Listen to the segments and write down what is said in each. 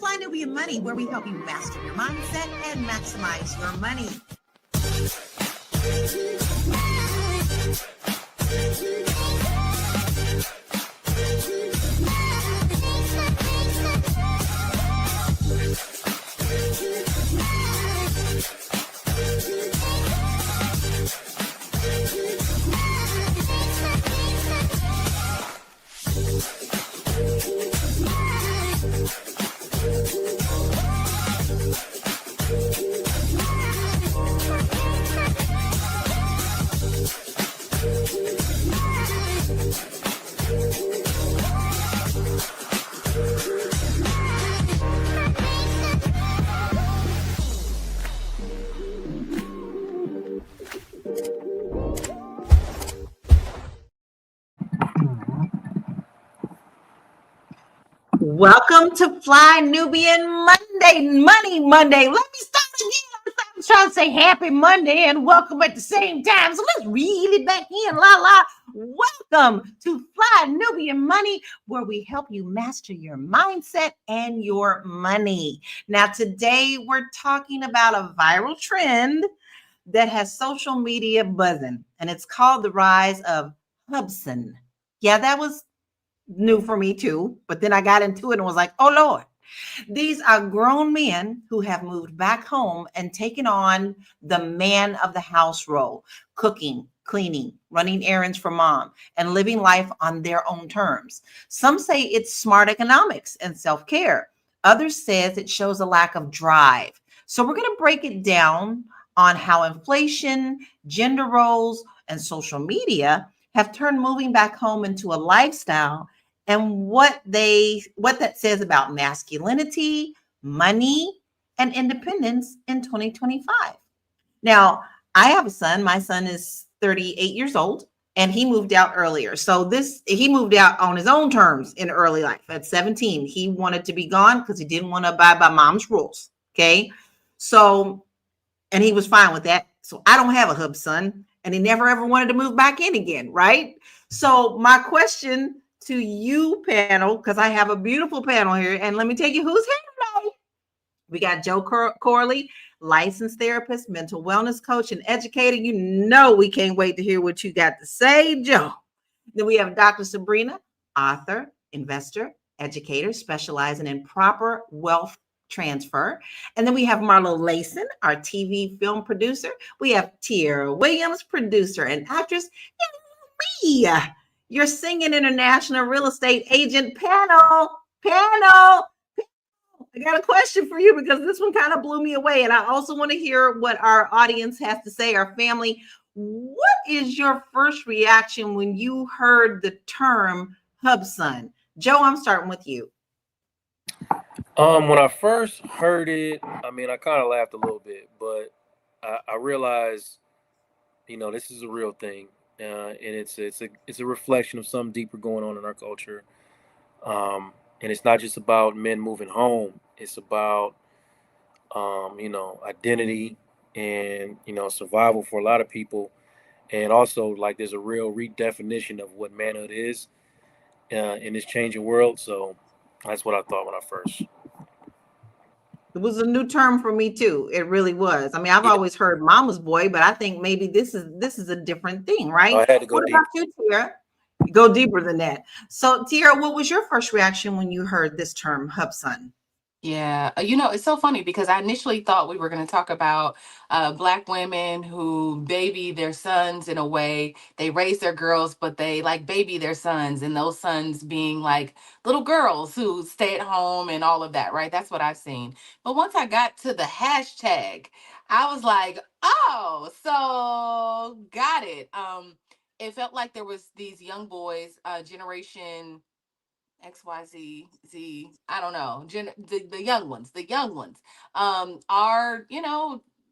Fly Nubian Money, where we help you master your mindset and maximize your money. Welcome to Fly Nubian Money Monday. Let me start again. I was trying to say happy Monday and welcome at the same time. So let's reel it back in. Welcome to Fly Nubian Money, where we help you master your mindset and your money. Now, today we're talking about a viral trend that has social media buzzing, and it's called the rise of HusbSons. Yeah, that was new for me too, but then I got into it and was like, oh Lord, these are grown men who have moved back home and taken on the man of the house role, cooking, cleaning, running errands for mom, and living life on their own terms. Some say it's smart economics and self-care. Others says it shows a lack of drive. So we're going to break it down on how inflation, gender roles, and social media have turned moving back home into a lifestyle, and what that says about masculinity, money, and independence in 2025. Now, I have a son. My son is 38 years old, and he moved out earlier. So he moved out on his own terms in early life. At 17, he wanted to be gone because he didn't want to abide by mom's rules. Okay. So, and he was fine with that. So I don't have a HusbSons, and he never ever wanted to move back in again. Right. So my question to you, panel, because I have a beautiful panel here, and let me tell you who's here today. We got Joe Corley, licensed therapist, mental wellness coach, and educator. You know we can't wait to hear what you got to say, Joe. Then we have Dr. Sabrina, author, investor, educator, specializing in proper wealth transfer. And then we have Marlo Layson, our TV film producer. We have Tierra Williams, producer and actress, and me, your singing international real estate agent. Panel. I got a question for you because this one kind of blew me away. And I also want to hear what our audience has to say, our family. What is your first reaction when you heard the term HusbSons? Joe, I'm starting with you. When I first heard it, I kind of laughed a little bit, but I realized, this is a real thing. And it's a reflection of something deeper going on in our culture. And it's not just about men moving home. It's about, identity and, survival for a lot of people. And also, like, there's a real redefinition of what manhood is in this changing world. So that's what I thought when I first. It was a new term for me too. It really was. I've always heard mama's boy, but I think maybe this is a different thing, right? I had to go what deep. About you, Tierra? Go deeper than that. So, Tierra, what was your first reaction when you heard this term, HusbSons? Yeah, it's so funny because I initially thought we were going to talk about Black women who baby their sons in a way. They raise their girls, but they like baby their sons, and those sons being like little girls who stay at home and all of that, right? That's what I've seen. But once I got to the hashtag, I was like, oh, so got it. It felt like there was these young boys, generation XYZ, Z, I don't know, the young ones, are,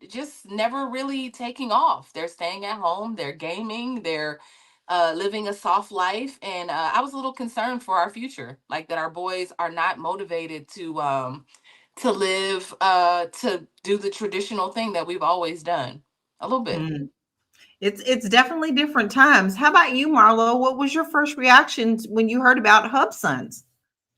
just never really taking off. They're staying at home, they're gaming, they're living a soft life. And I was a little concerned for our future, like that our boys are not motivated to live, to do the traditional thing that we've always done. A little bit. It's definitely different times. How about you, Marlo? What was your first reaction when you heard about HusbSons?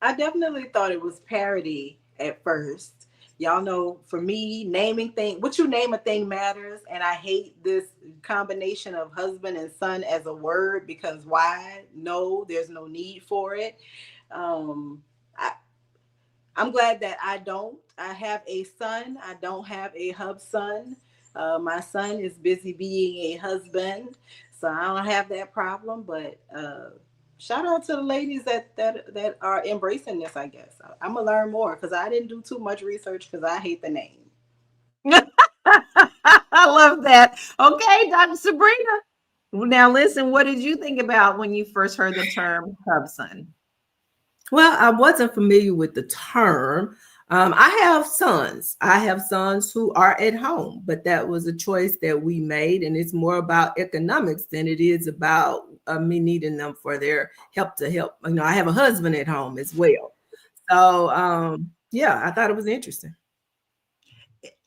I definitely thought it was parody at first. Y'all know, for me, naming thing, what you name a thing matters, and I hate this combination of husband and son as a word, because why? No, there's no need for it. Um, I, I'm glad that I don't. I have a son. I don't have a hub son. My son is busy being a husband, so I don't have that problem. But shout out to the ladies that are embracing this. I guess I'm gonna learn more because I didn't do too much research because I hate the name. I love that. Okay, Dr. Sabrina. Now, listen, what did you think about when you first heard the term hubson? Well, I wasn't familiar with the term. I have sons. I have sons who are at home, but that was a choice that we made, and it's more about economics than it is about me needing them for their help to help. You know, I have a husband at home as well, so yeah, I thought it was interesting.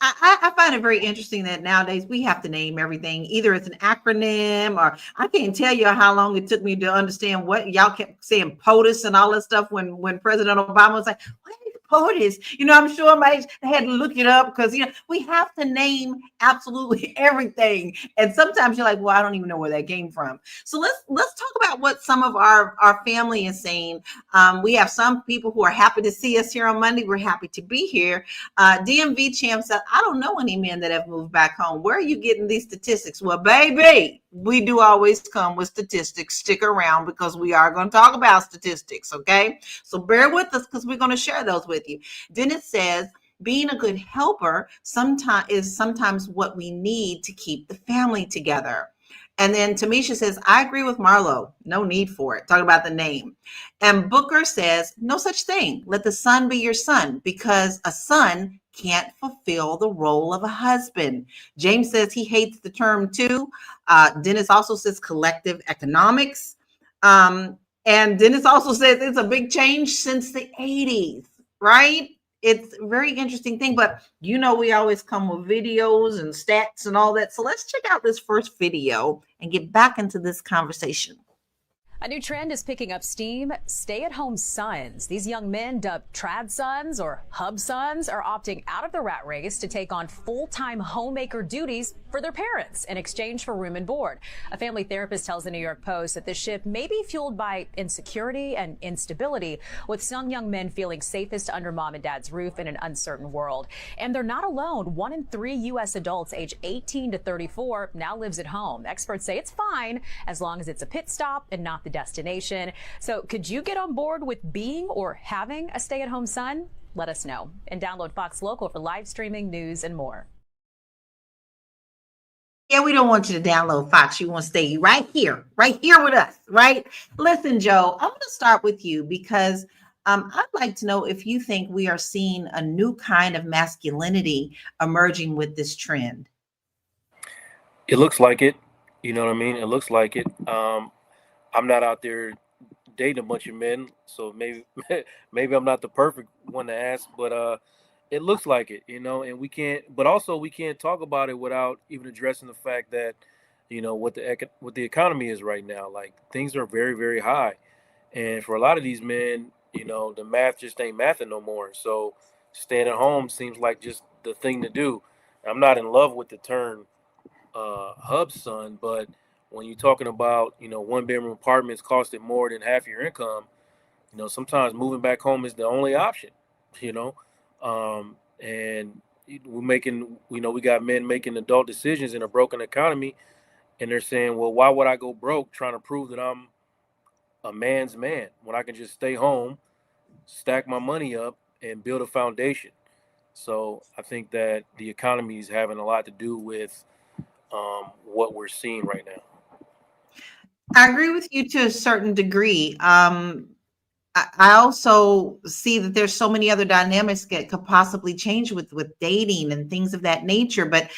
I find it very interesting that nowadays we have to name everything. Either it's an acronym, or I can't tell you how long it took me to understand what y'all kept saying POTUS and all that stuff when President Obama was like, what is POTUS? You know, I'm sure my I had to look it up because we have to name absolutely everything. And sometimes you're like, well, I don't even know where that came from. So let's talk about what some of our family is saying. We have some people who are happy to see us here on Monday. We're happy to be here. DMV Champ said, I don't know any men that have moved back home. Where are you getting these statistics? Well, baby, we do always come with statistics. Stick around because we are going to talk about statistics, okay? So bear with us because we're going to share those with you. Dennis says, being a good helper sometimes what we need to keep the family together. And then Tamisha says, I agree with Marlo. No need for it. Talk about the name. And Booker says, no such thing. Let the son be your son because a son can't fulfill the role of a husband. James says he hates the term too. Dennis also says collective economics. And Dennis also says it's a big change since the 80s, right? It's a very interesting thing, but we always come with videos and stats and all that. So let's check out this first video and get back into this conversation. A new trend is picking up steam. Stay-at-home sons. These young men, dubbed trad sons or hub sons, are opting out of the rat race to take on full-time homemaker duties for their parents in exchange for room and board. A family therapist tells the New York Post that this shift may be fueled by insecurity and instability, with some young men feeling safest under mom and dad's roof in an uncertain world. And they're not alone. 1 in 3 U.S. adults age 18 to 34 now lives at home. Experts say it's fine as long as it's a pit stop and not the destination. So could you get on board with being or having a stay-at-home son? Let us know and download Fox Local for live streaming, news, and more. Yeah, we don't want you to download Fox. You want to stay right here with us, right? Listen, Joe, I'm going to start with you because I'd like to know if you think we are seeing a new kind of masculinity emerging with this trend. It looks like it. You know what I mean? It looks like it. I'm not out there dating a bunch of men, so maybe maybe I'm not the perfect one to ask, but it looks like it, and we can't talk about it without even addressing the fact that, what the economy is right now. Like things are very, very high, and for a lot of these men, the math just ain't mathing no more. So staying at home seems like just the thing to do. I'm not in love with the term hub son, but when you're talking about, one bedroom apartments costing more than half your income, sometimes moving back home is the only option, you know. And we're making, we got men making adult decisions in a broken economy, and they're saying, well, why would I go broke trying to prove that I'm a man's man when I can just stay home, stack my money up, and build a foundation? So I think that the economy is having a lot to do with what we're seeing right now. I agree with you to a certain degree. I also see that there's so many other dynamics that could possibly change with dating and things of that nature. But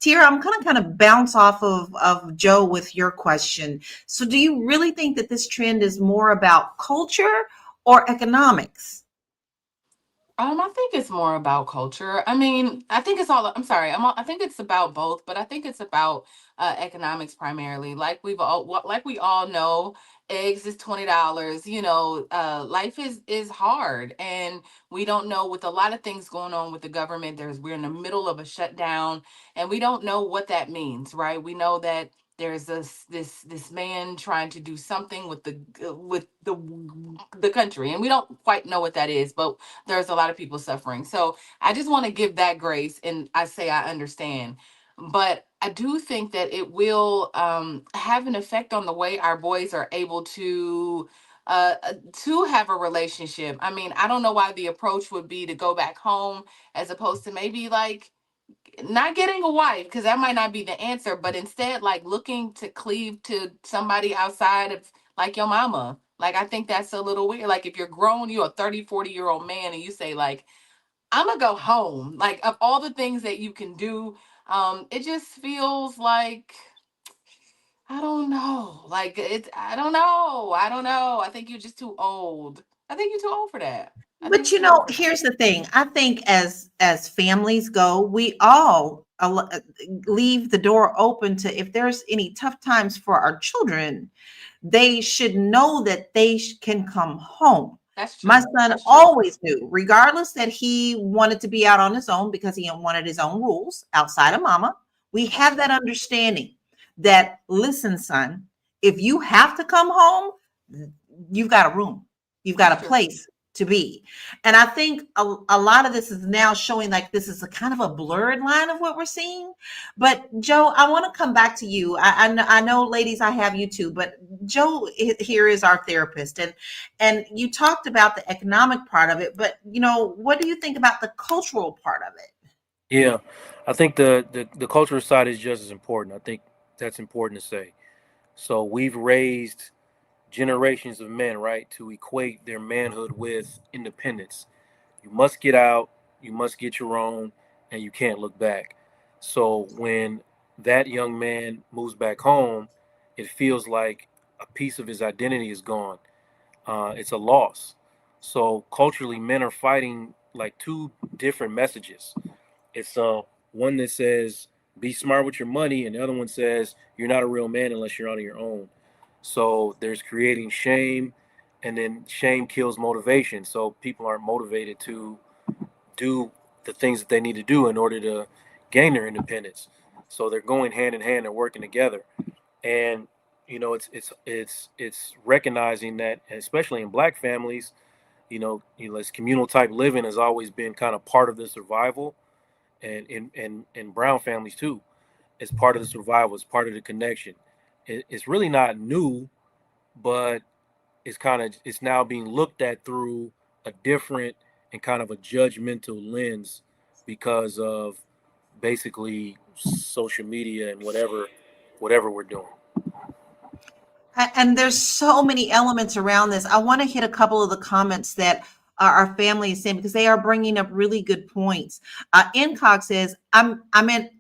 Tira, I'm gonna kind of bounce off of Joe with your question. So do you really think that this trend is more about culture or economics? I think it's more about culture. I mean, I think it's all. I'm sorry. I think it's about both, but I think it's about economics primarily. Like we all know, eggs is $20. You know, life is hard, and we don't know, with a lot of things going on with the government. We're in the middle of a shutdown, and we don't know what that means, right? We know that there's this man trying to do something with the country, and we don't quite know what that is, but there's a lot of people suffering. So I just want to give that grace, and I say I understand, but I do think that it will have an effect on the way our boys are able to have a relationship. I mean, I don't know why the approach would be to go back home as opposed to maybe like not getting a wife, because that might not be the answer, but instead like looking to cleave to somebody outside of like your mama. Like, I think that's a little weird. Like, if you're grown, you're a 30, 40-year-old man, and you say like, I'm gonna go home. Like, of all the things that you can do, it just feels like, I don't know. Like, I don't know. I don't know. I think you're just too old. I think you're too old for that. I think But you're too old for that. here's the thing. I think as families go, we all leave the door open to, if there's any tough times for our children, they should know that they can come home. That's true. My son That's true. always knew, regardless that he wanted to be out on his own because he wanted his own rules outside of mama. We have that understanding that, listen, son, if you have to come home, you've got a room, you've got That's a true. place to be. And I think a lot of this is now showing like this is a kind of a blurred line of what we're seeing. But Joe, I want to come back to you. I know, ladies, I have you too, but Joe here is our therapist, and you talked about the economic part of it, but what do you think about the cultural part of it? Yeah, I think the cultural side is just as important. I think that's important to say. So we've raised generations of men, right, to equate their manhood with independence. You must get out, you must get your own, and you can't look back. So when that young man moves back home, it feels like a piece of his identity is gone. It's a loss. So culturally, men are fighting like two different messages. It's one that says be smart with your money, and the other one says you're not a real man unless you're on your own. So there's creating shame, and then shame kills motivation. So people aren't motivated to do the things that they need to do in order to gain their independence. So they're going hand in hand and working together. And it's recognizing that, especially in Black families, this communal type living has always been kind of part of the survival, and in brown families too. It's part of the survival. It's part of the connection. It's really not new, but it's now being looked at through a different and kind of a judgmental lens because of basically social media and whatever we're doing. And there's so many elements around this. I want to hit a couple of the comments that our family is saying, because they are bringing up really good points. Incog says,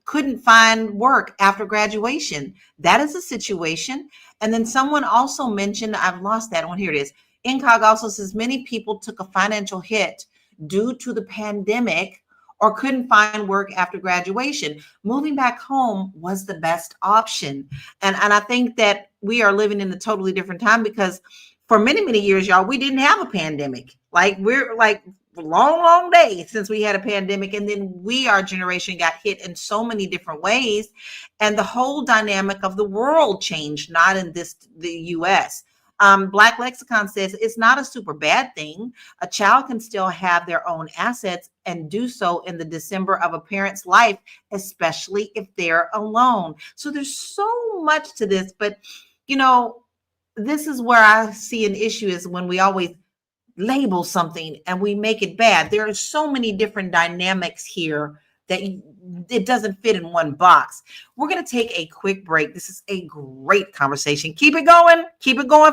couldn't find work after graduation. That is a situation. And then someone also mentioned, I've lost that one. Here it is. Incog also says many people took a financial hit due to the pandemic or couldn't find work after graduation. Moving back home was the best option. And I think that we are living in a totally different time, because for many, many years, y'all, we didn't have a pandemic. Like, we're like long days since we had a pandemic. And then our generation got hit in so many different ways. And the whole dynamic of the world changed, not in the US. Black Lexicon says it's not a super bad thing. A child can still have their own assets and do so in the December of a parent's life, especially if they're alone. So there's so much to this, but this is where I see an issue, is when we always label something and we make it bad. There are so many different dynamics here that it doesn't fit in one box. We're going to take a quick break. This is a great conversation. Keep it going,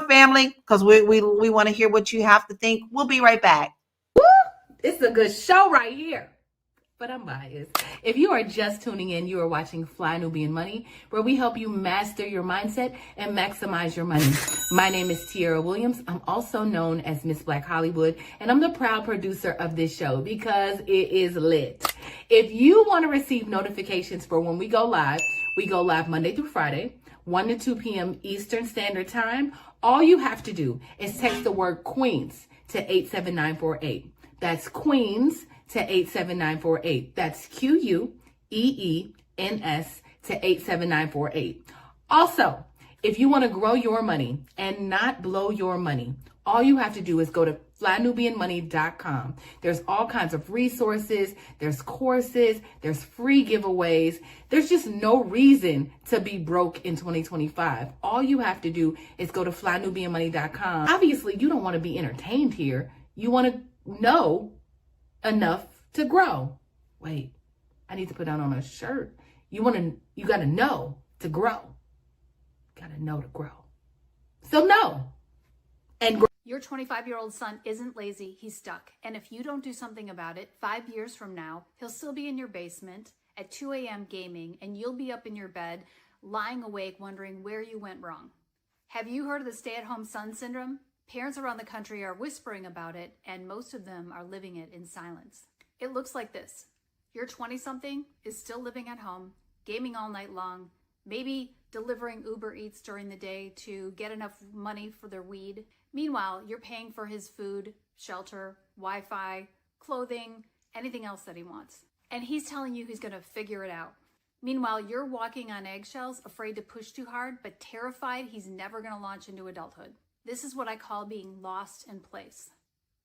family, because we want to hear what you have to think. We'll be right back. It's a good show right here. But I'm biased. If you are just tuning in, you are watching Fly Nubian Money, where we help you master your mindset and maximize your money. My name is Tiara Williams. I'm also known as Miss Black Hollywood, and I'm the proud producer of this show because it is lit. If you want to receive notifications for when we go live Monday through Friday. 1 to 2 p.m. Eastern Standard Time. All you have to do is text the word Queens to 87948. That's Queens to 87948. That's QUEENS to 87948. Also, if you want to grow your money and not blow your money, all you have to do is go to flynubianmoney.com. There's all kinds of resources, there's courses, there's free giveaways. There's just no reason to be broke in 2025. All you have to do is go to flynubianmoney.com. Obviously, you don't want to be entertained here. You want to know enough to grow. Wait, I need to put that on a shirt. You got to know to grow. Got to know to grow. So know and grow. Your 25-year-old son isn't lazy, he's stuck. And if you don't do something about it, 5 years from now, he'll still be in your basement at 2 a.m. gaming, and you'll be up in your bed, lying awake, wondering where you went wrong. Have you heard of the stay-at-home son syndrome? Parents around the country are whispering about it, and most of them are living it in silence. It looks like this. Your 20-something is still living at home, gaming all night long, maybe delivering Uber Eats during the day to get enough money for their weed. Meanwhile, you're paying for his food, shelter, Wi-Fi, clothing, anything else that he wants. And he's telling you he's going to figure it out. Meanwhile, you're walking on eggshells, afraid to push too hard, but terrified he's never going to launch into adulthood. This is what I call being lost in place.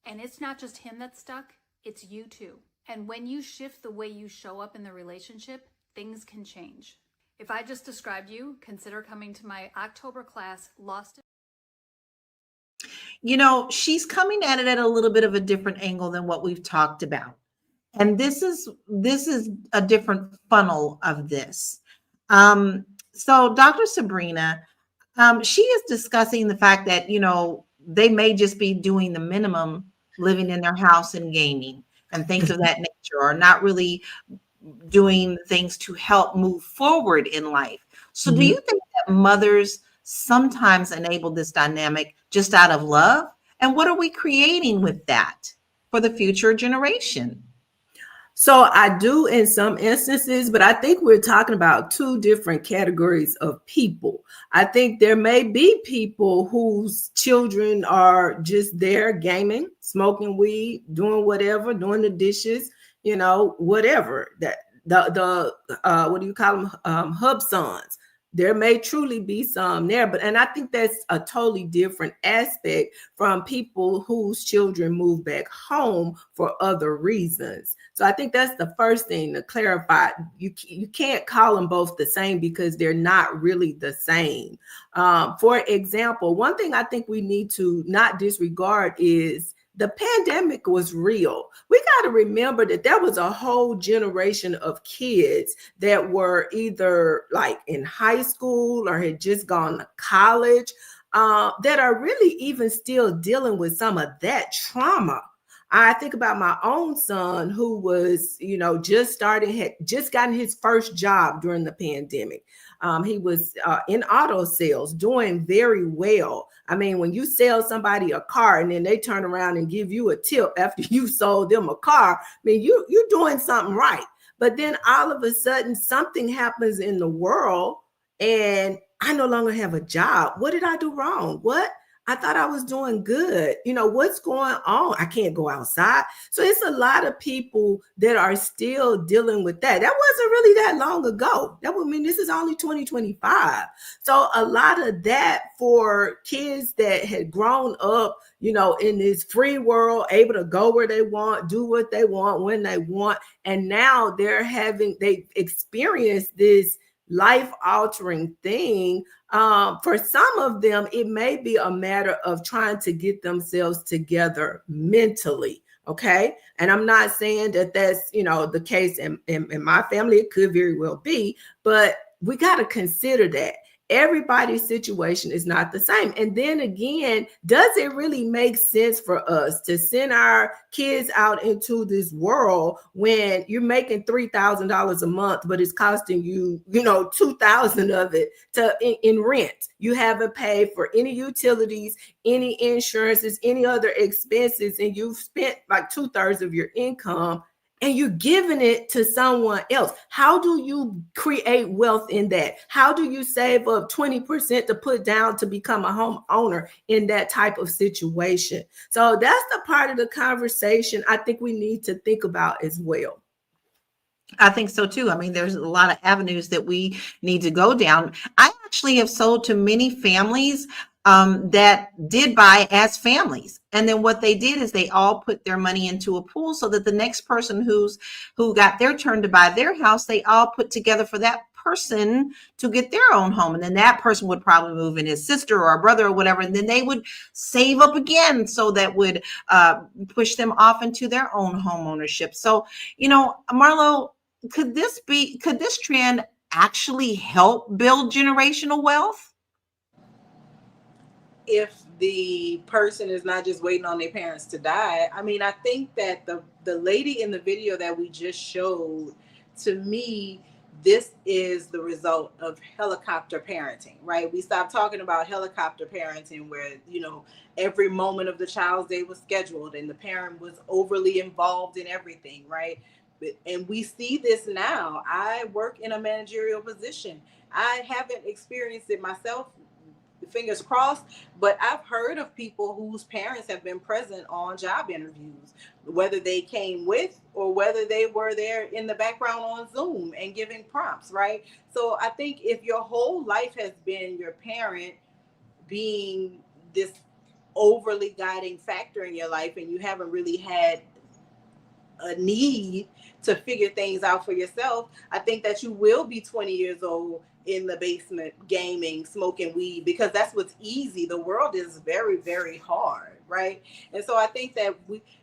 And it's not just him that's stuck, it's you too. And when you shift the way you show up in the relationship, things can change. If I just described you, consider coming to my October class, Lost. You know, she's coming at it at a little bit of a different angle than what we've talked about. And this is a different funnel of this. So Dr. Sabrina, she is discussing the fact that, you know, they may just be doing the minimum, living in their house and gaming and things of that nature, or not really doing things to help move forward in life. So do you think that mothers sometimes enable this dynamic just out of love? And what are we creating with that for the future generation? So I do in some instances, but I think we're talking about two different categories of people. I think there may be people whose children are just there gaming, smoking weed, doing whatever, doing the dishes, you know, whatever. That the what do you call them? HusbSons. There may truly be some there, and I think that's a totally different aspect from people whose children move back home for other reasons. So I think that's the first thing to clarify. You can't call them both the same because they're not really the same. For example, one thing I think we need to not disregard is the pandemic was real. We got to remember that there was a whole generation of kids that were either like in high school or had just gone to college that are really even still dealing with some of that trauma. I think about my own son who was, you know, just gotten his first job during the pandemic. He was in auto sales, doing very well. I mean, when you sell somebody a car and then they turn around and give you a tip after you sold them a car, I mean, you're doing something right. But then all of a sudden something happens in the world and I no longer have a job. What did I do wrong? What? I thought I was doing good. You know, what's going on? I can't go outside. So it's a lot of people that are still dealing with that. That wasn't really that long ago. That would mean this is only 2025. So a lot of that for kids that had grown up, you know, in this free world, able to go where they want, do what they want, when they want. And now they've experienced this life-altering thing. For some of them, it may be a matter of trying to get themselves together mentally. Okay. And I'm not saying that that's, you know, the case in my family. It could very well be, but we got to consider that everybody's situation is not the same. And then again, does it really make sense for us to send our kids out into this world when you're making $3,000 a month, but it's costing you, you know, $2,000 of it in rent? You haven't paid for any utilities, any insurances, any other expenses, and you've spent like 2/3 of your income and you're giving it to someone else. How do you create wealth in that? How do you save up 20% to put down to become a homeowner in that type of situation? So that's the part of the conversation I think we need to think about as well. I think so too. I mean, there's a lot of avenues that we need to go down. I actually have sold to many families that did buy as families. And then what they did is they all put their money into a pool so that the next person who got their turn to buy their house, they all put together for that person to get their own home. And then that person would probably move in, his sister or a brother or whatever. And then they would save up again. So that would push them off into their own home ownership. So, Marlo, could this trend actually help build generational wealth? If the person is not just waiting on their parents to die. I mean, I think that the lady in the video that we just showed, to me, this is the result of helicopter parenting, right? We stopped talking about helicopter parenting where, every moment of the child's day was scheduled and the parent was overly involved in everything, right? And we see this now. I work in a managerial position. I haven't experienced it myself, fingers crossed, but I've heard of people whose parents have been present on job interviews, whether they came with or whether they were there in the background on Zoom and giving prompts, right? So I think if your whole life has been your parent being this overly guiding factor in your life and you haven't really had a need to figure things out for yourself, I think that you will be 20 years old in the basement gaming, smoking weed, because that's what's easy. The world is very, very hard, right? And so I think that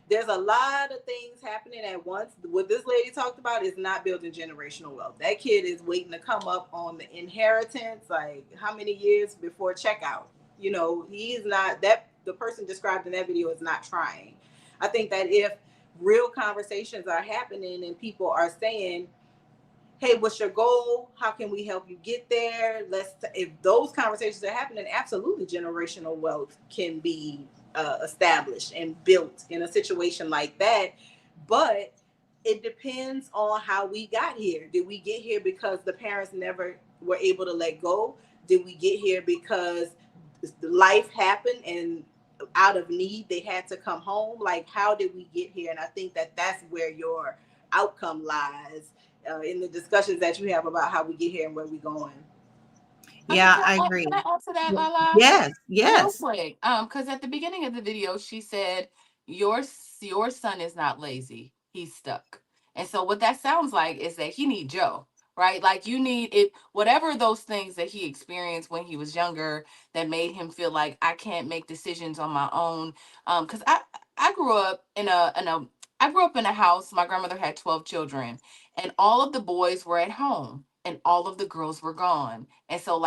there's a lot of things happening at once. What this lady talked about is not building generational wealth. That kid is waiting to come up on the inheritance, like how many years before checkout? He's not, that the person described in that video is not trying. I think that if real conversations are happening and people are saying, hey, what's your goal? How can we help you get there? If those conversations are happening, absolutely generational wealth can be established and built in a situation like that. But it depends on how we got here. Did we get here because the parents never were able to let go? Did we get here because life happened and out of need they had to come home? Like, how did we get here? And I think that that's where your outcome lies in the discussions that you have about how we get here and where we're going. Yeah, I agree. Can I answer that, Lala? Yes. Real quick. Because at the beginning of the video, she said, your son is not lazy. He's stuck. And so what that sounds like is that he needs Joe, right? Like you need it, whatever those things that he experienced when he was younger that made him feel like I can't make decisions on my own. Because I grew up in a house. My grandmother had 12 children, and all of the boys were at home and all of the girls were gone. And so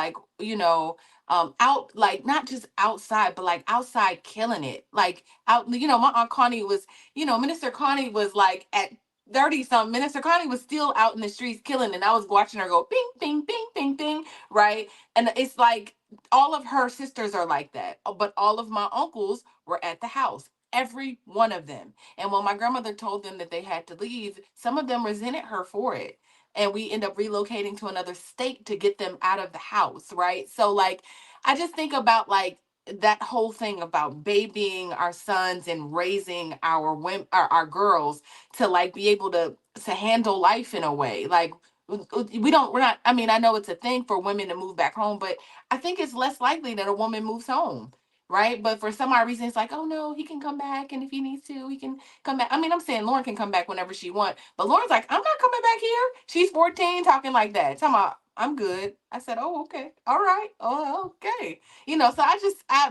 out, like not just outside, but like outside killing it. Like out, my Aunt Connie was, Minister Connie was like at 30 something. Minister Connie was still out in the streets killing, and I was watching her go bing, bing, bing, bing, bing, right? And it's like all of her sisters are like that, but all of my uncles were at the house. Every one of them. And when my grandmother told them that they had to leave, some of them resented her for it. And we end up relocating to another state to get them out of the house, right? So like, I just think about like that whole thing about babying our sons and raising our women, our girls to like be able to handle life in a way. Like we're not, I mean, I know it's a thing for women to move back home, but I think it's less likely that a woman moves home. Right. But for some odd reason, it's like, oh no, he can come back. And if he needs to, he can come back. I mean, I'm saying Lauren can come back whenever she wants. But Lauren's like, I'm not coming back here. She's 14 talking like that. Talking about, I'm good. I said, oh, okay. All right. Oh, okay. So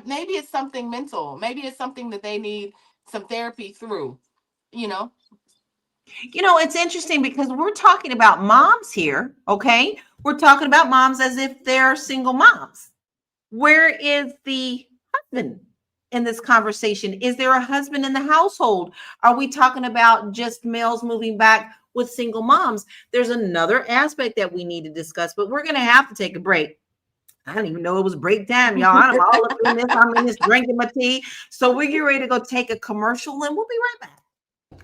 maybe it's something mental. Maybe it's something that they need some therapy through, It's interesting because we're talking about moms here. Okay. We're talking about moms as if they're single moms. Where is the husband in this conversation? Is there a husband in the household? Are we talking about just males moving back with single moms? There's another aspect that we need to discuss, but we're going to have to take a break. I didn't even know it was break time, y'all. I'm all up in this. I'm in this drinking my tea. So we're getting ready to go take a commercial and we'll be right back.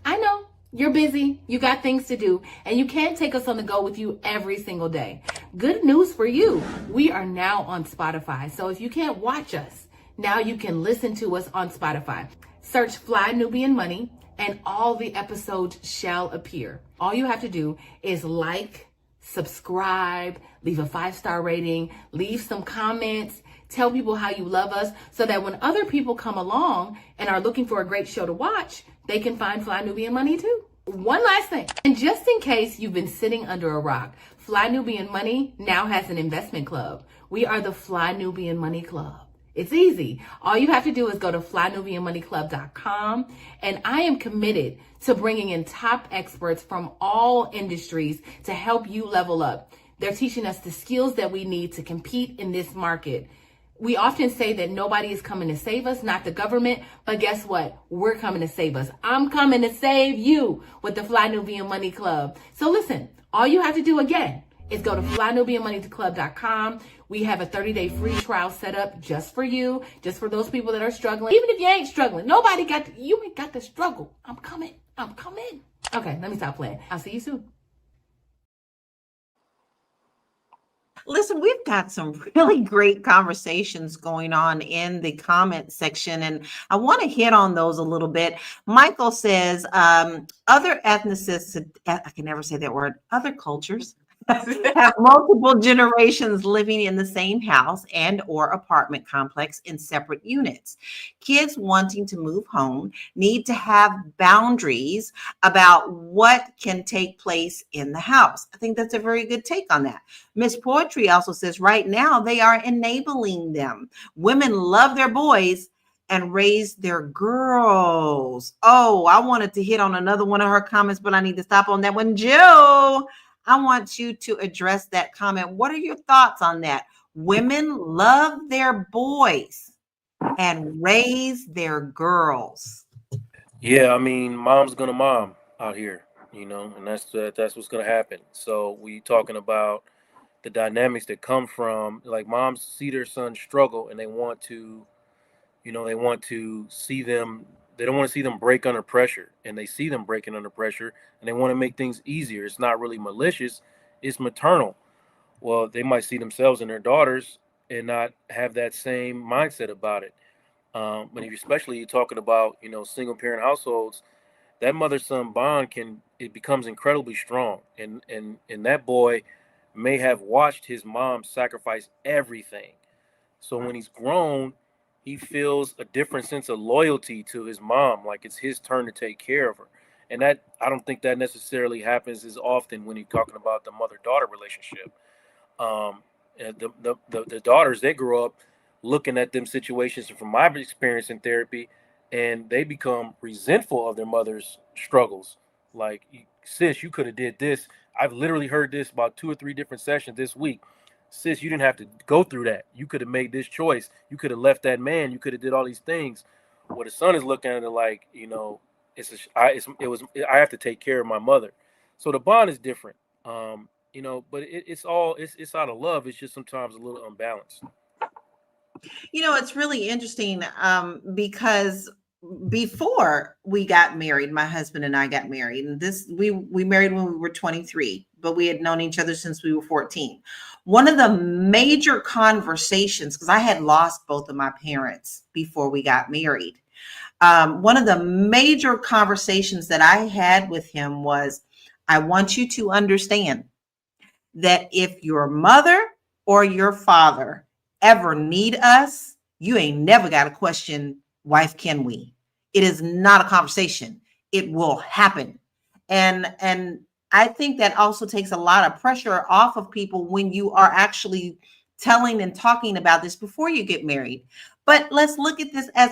I know. You're busy, you got things to do, and you can't take us on the go with you every single day. Good news for you. We are now on Spotify. So if you can't watch us, now you can listen to us on Spotify. Search Fly Nubian Money and all the episodes shall appear. All you have to do is like, subscribe, leave a 5-star rating, leave some comments, tell people how you love us so that when other people come along and are looking for a great show to watch, they can find Fly Nubian Money too. One last thing, and just in case you've been sitting under a rock, Fly Nubian Money now has an investment club. We are the Fly Nubian Money Club. It's easy. All you have to do is go to flynubianmoneyclub.com, and I am committed to bringing in top experts from all industries to help you level up. They're teaching us the skills that we need to compete in this market. We often say that nobody is coming to save us, not the government, but guess what? We're coming to save us. I'm coming to save you with the Fly Nubian Money Club. So listen, all you have to do again is go to flynubianmoneyclub.com. We have a 30-day free trial set up just for you, just for those people that are struggling. Even if you ain't struggling, you ain't got to struggle. I'm coming. Okay, let me stop playing. I'll see you soon. Listen, we've got some really great conversations going on in the comment section, and I want to hit on those a little bit. Michael says, other ethnicities, I can never say that word, other cultures have multiple generations living in the same house and or apartment complex in separate units. Kids wanting to move home need to have boundaries about what can take place in the house. I think that's a very good take on that. Miss Poetry also says right now they are enabling them. Women love their boys and raise their girls. Oh, I wanted to hit on another one of her comments, but I need to stop on that one. Joe, I want you to address that comment. What are your thoughts on that? Women love their boys and raise their girls. Yeah, I mean, mom's gonna mom out here, and that's what's gonna happen. So we talking about the dynamics that come from, like, moms see their son struggle and they want to see them. They don't want to see them break under pressure, and they see them breaking under pressure, and they want to make things easier. It's not really malicious; it's maternal. Well, they might see themselves in their daughters and not have that same mindset about it. But if especially you're talking about, single parent households, that mother-son bond it becomes incredibly strong, and that boy may have watched his mom sacrifice everything. So when he's grown, he feels a different sense of loyalty to his mom, like it's his turn to take care of her. And that, I don't think that necessarily happens as often when you're talking about the mother-daughter relationship. And the daughters, they grow up looking at them situations, and from my experience in therapy, and they become resentful of their mother's struggles. Like, sis, you could have did this. I've literally heard this about 2 or 3 different sessions this week. Sis, you didn't have to go through that. You could have made this choice. You could have left that man. You could have did all these things. Where the son is looking at it like, I have to take care of my mother. So the bond is different. But it's out of love. It's just sometimes a little unbalanced. It's really interesting because before we got married, my husband and I got married, and we married when we were 23, but we had known each other since we were 14. One of the major conversations, because I had lost both of my parents before we got married, one of the major conversations that I had with him was, I want you to understand that if your mother or your father ever need us, you ain't never got to question, wife, can we? It is not a conversation. It will happen. And I think that also takes a lot of pressure off of people when you are actually telling and talking about this before you get married. But let's look at this as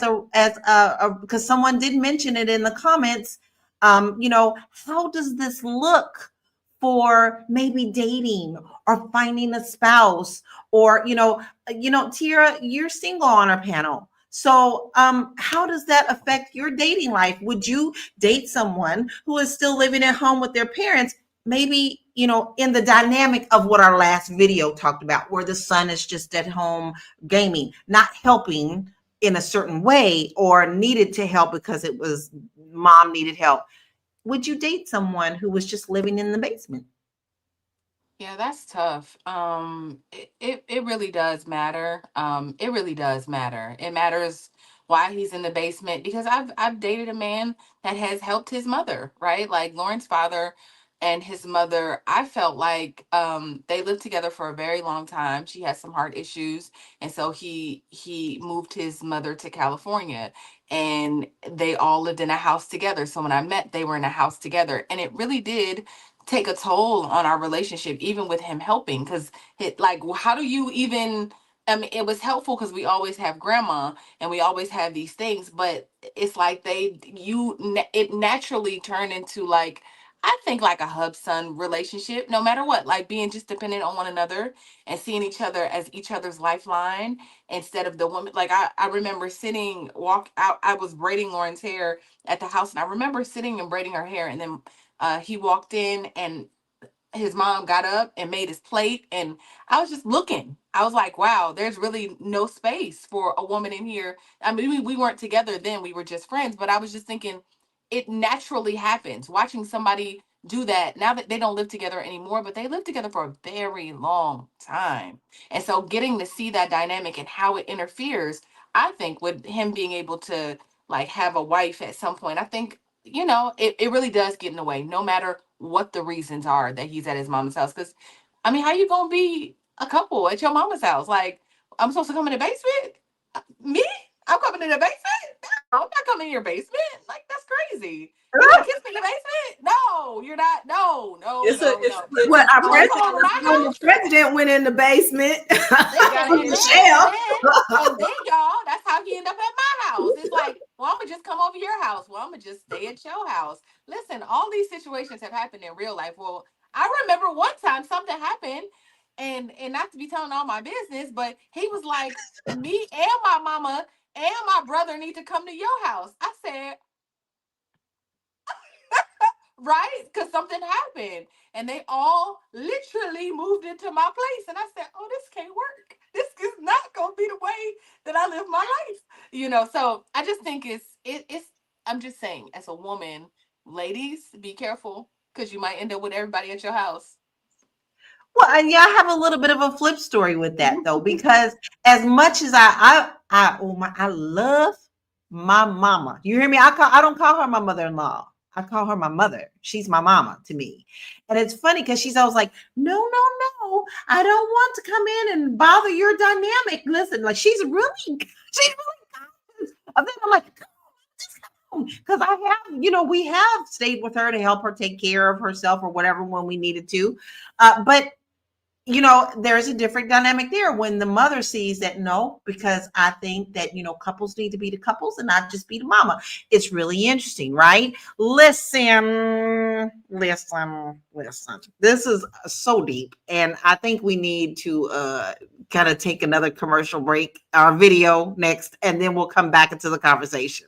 because someone did mention it in the comments. How does this look for maybe dating or finding a spouse, or Tira, you're single on our panel. So how does that affect your dating life? Would you date someone who is still living at home with their parents? Maybe, in the dynamic of what our last video talked about, where the son is just at home gaming, not helping in a certain way, or needed to help because it was mom needed help. would you date someone who was just living in the basement? Yeah, that's tough. It really does matter. It really does matter. It matters why he's in the basement, because I've dated a man that has helped his mother, right? Like Lauren's father and his mother, I felt like they lived together for a very long time. She has some heart issues, and so he moved his mother to California, and they all lived in a house together. So when I met, they were in a house together, and it really did take a toll on our relationship, even with him helping. Because it, like, how do you even, I mean, it was helpful because we always have grandma and we always have these things, but it's like it naturally turned into, like, I think, like a hub son relationship, no matter what, like being just dependent on one another and seeing each other as each other's lifeline instead of the woman. Like, I remember sitting, walk out, I was braiding Lauren's hair at the house, and I remember sitting and braiding her hair, and then he walked in, and his mom got up and made his plate, and I was just looking. I was like, wow, there's really no space for a woman in here. I mean, we weren't together then, we were just friends, but I was just thinking, it naturally happens watching somebody do that. Now that they don't live together anymore, but they lived together for a very long time, and so getting to see that dynamic and how it interferes, I think, with him being able to, like, have a wife at some point, I think, it really does get in the way, no matter what the reasons are that he's at his mama's house. Because, I mean, how you gonna be a couple at your mama's house? Like, I'm supposed to come in the basement? Me? I'm coming in the basement? No, I'm not coming in your basement. Like, that's crazy. You gonna kiss me in the basement? No, you're not. No, no, It's a no, it's no. it's Well, our You want to come president, over to my when the house? president went in the basement, Listen, and Michelle. then, y'all, that's how he ended up at my house. It's like, well, I'm gonna just come over your house. Well, I'm gonna just stay at your house. Listen, all these situations have happened in real life. Well, I remember one time something happened, and not to be telling all my business, but he was like, me and my mama and my brother need to come to your house. I said, right? Because something happened. And they all literally moved into my place. And I said, oh, this can't work. This is not going to be the way that I live my life. So I just think it's, I'm just saying, as a woman, ladies, be careful, because you might end up with everybody at your house. Well, and yeah, I have a little bit of a flip story with that though, because as much as I love my mama. You hear me? I don't call her my mother-in-law. I call her my mother. She's my mama to me. And it's funny because she's always like, no, no, no, I don't want to come in and bother your dynamic. Listen, like she's really conscious of that. I'm like, because I have, we have stayed with her to help her take care of herself or whatever when we needed to. But there's a different dynamic there when the mother sees that, no, because I think that, couples need to be the couples and not just be the mama. It's really interesting, right? Listen. This is so deep. And I think we need to kind of take another commercial break, our video next, and then we'll come back into the conversation.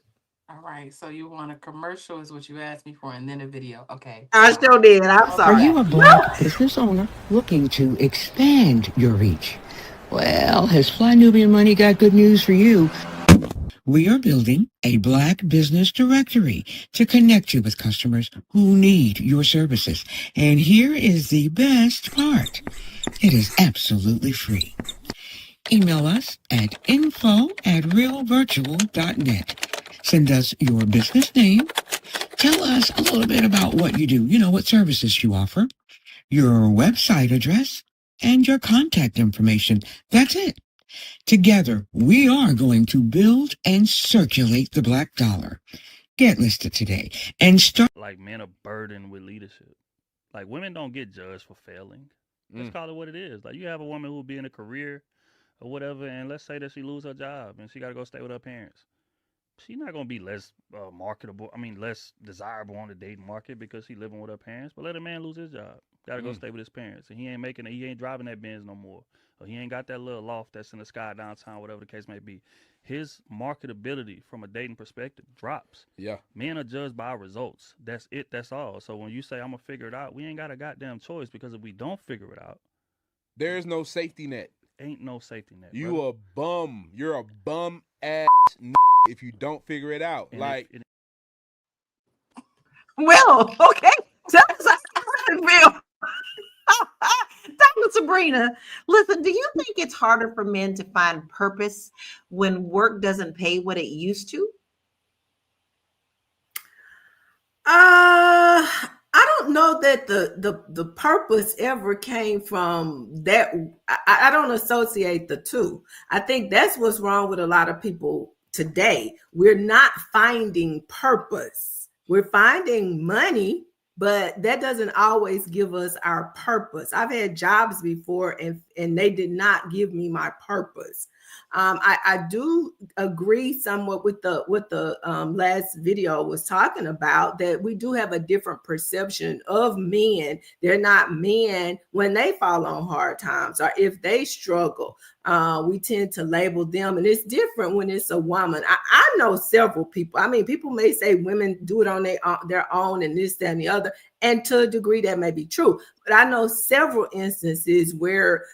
All right. So you want a commercial is what you asked me for, and then a video. Okay. I sure did. I'm Are sorry. you a Black business owner looking to expand your reach? Well, has Fly Nubian Money got good news for you? We are building a Black business directory to connect you with customers who need your services. And here is the best part. It is absolutely free. Email us at info@realvirtual.net. Send us your business name. Tell us a little bit about what you do, what services you offer, your website address, and your contact information. That's it. Together, we are going to build and circulate the Black dollar. Get listed today and start. Like, men are burdened with leadership. Like, women don't get judged for failing. Let's call it what it is. Like, you have a woman who will be in a career or whatever, and let's say that she lose her job and she got to go stay with her parents. She's not going to be less less desirable on the dating market because she's living with her parents. But let a man lose his job. Got to go stay with his parents. And he ain't driving that Benz no more. Or he ain't got that little loft that's in the sky downtown, whatever the case may be. His marketability from a dating perspective drops. Yeah. Men are judged by results. That's it. That's all. So when you say I'm going to figure it out, we ain't got a goddamn choice, because if we don't figure it out, there's no safety net. Ain't no safety net. You brother. a bum. You're a bum ass if you don't figure it out. And like, Well, okay. Tell us how you really feel. Dr. Sabrina, listen, do you think it's harder for men to find purpose when work doesn't pay what it used to? I don't know that the purpose ever came from that. I don't associate the two. I think that's what's wrong with a lot of people today. We're not finding purpose. We're finding money, but that doesn't always give us our purpose. I've had jobs before, and they did not give me my purpose. I do agree somewhat with the last video was talking about, that we do have a different perception of men. They're not men when they fall on hard times or if they struggle. We tend to label them, and it's different when it's a woman. I know several people. I mean, people may say women do it on their own and this, that, and the other, and to a degree that may be true. But I know several instances where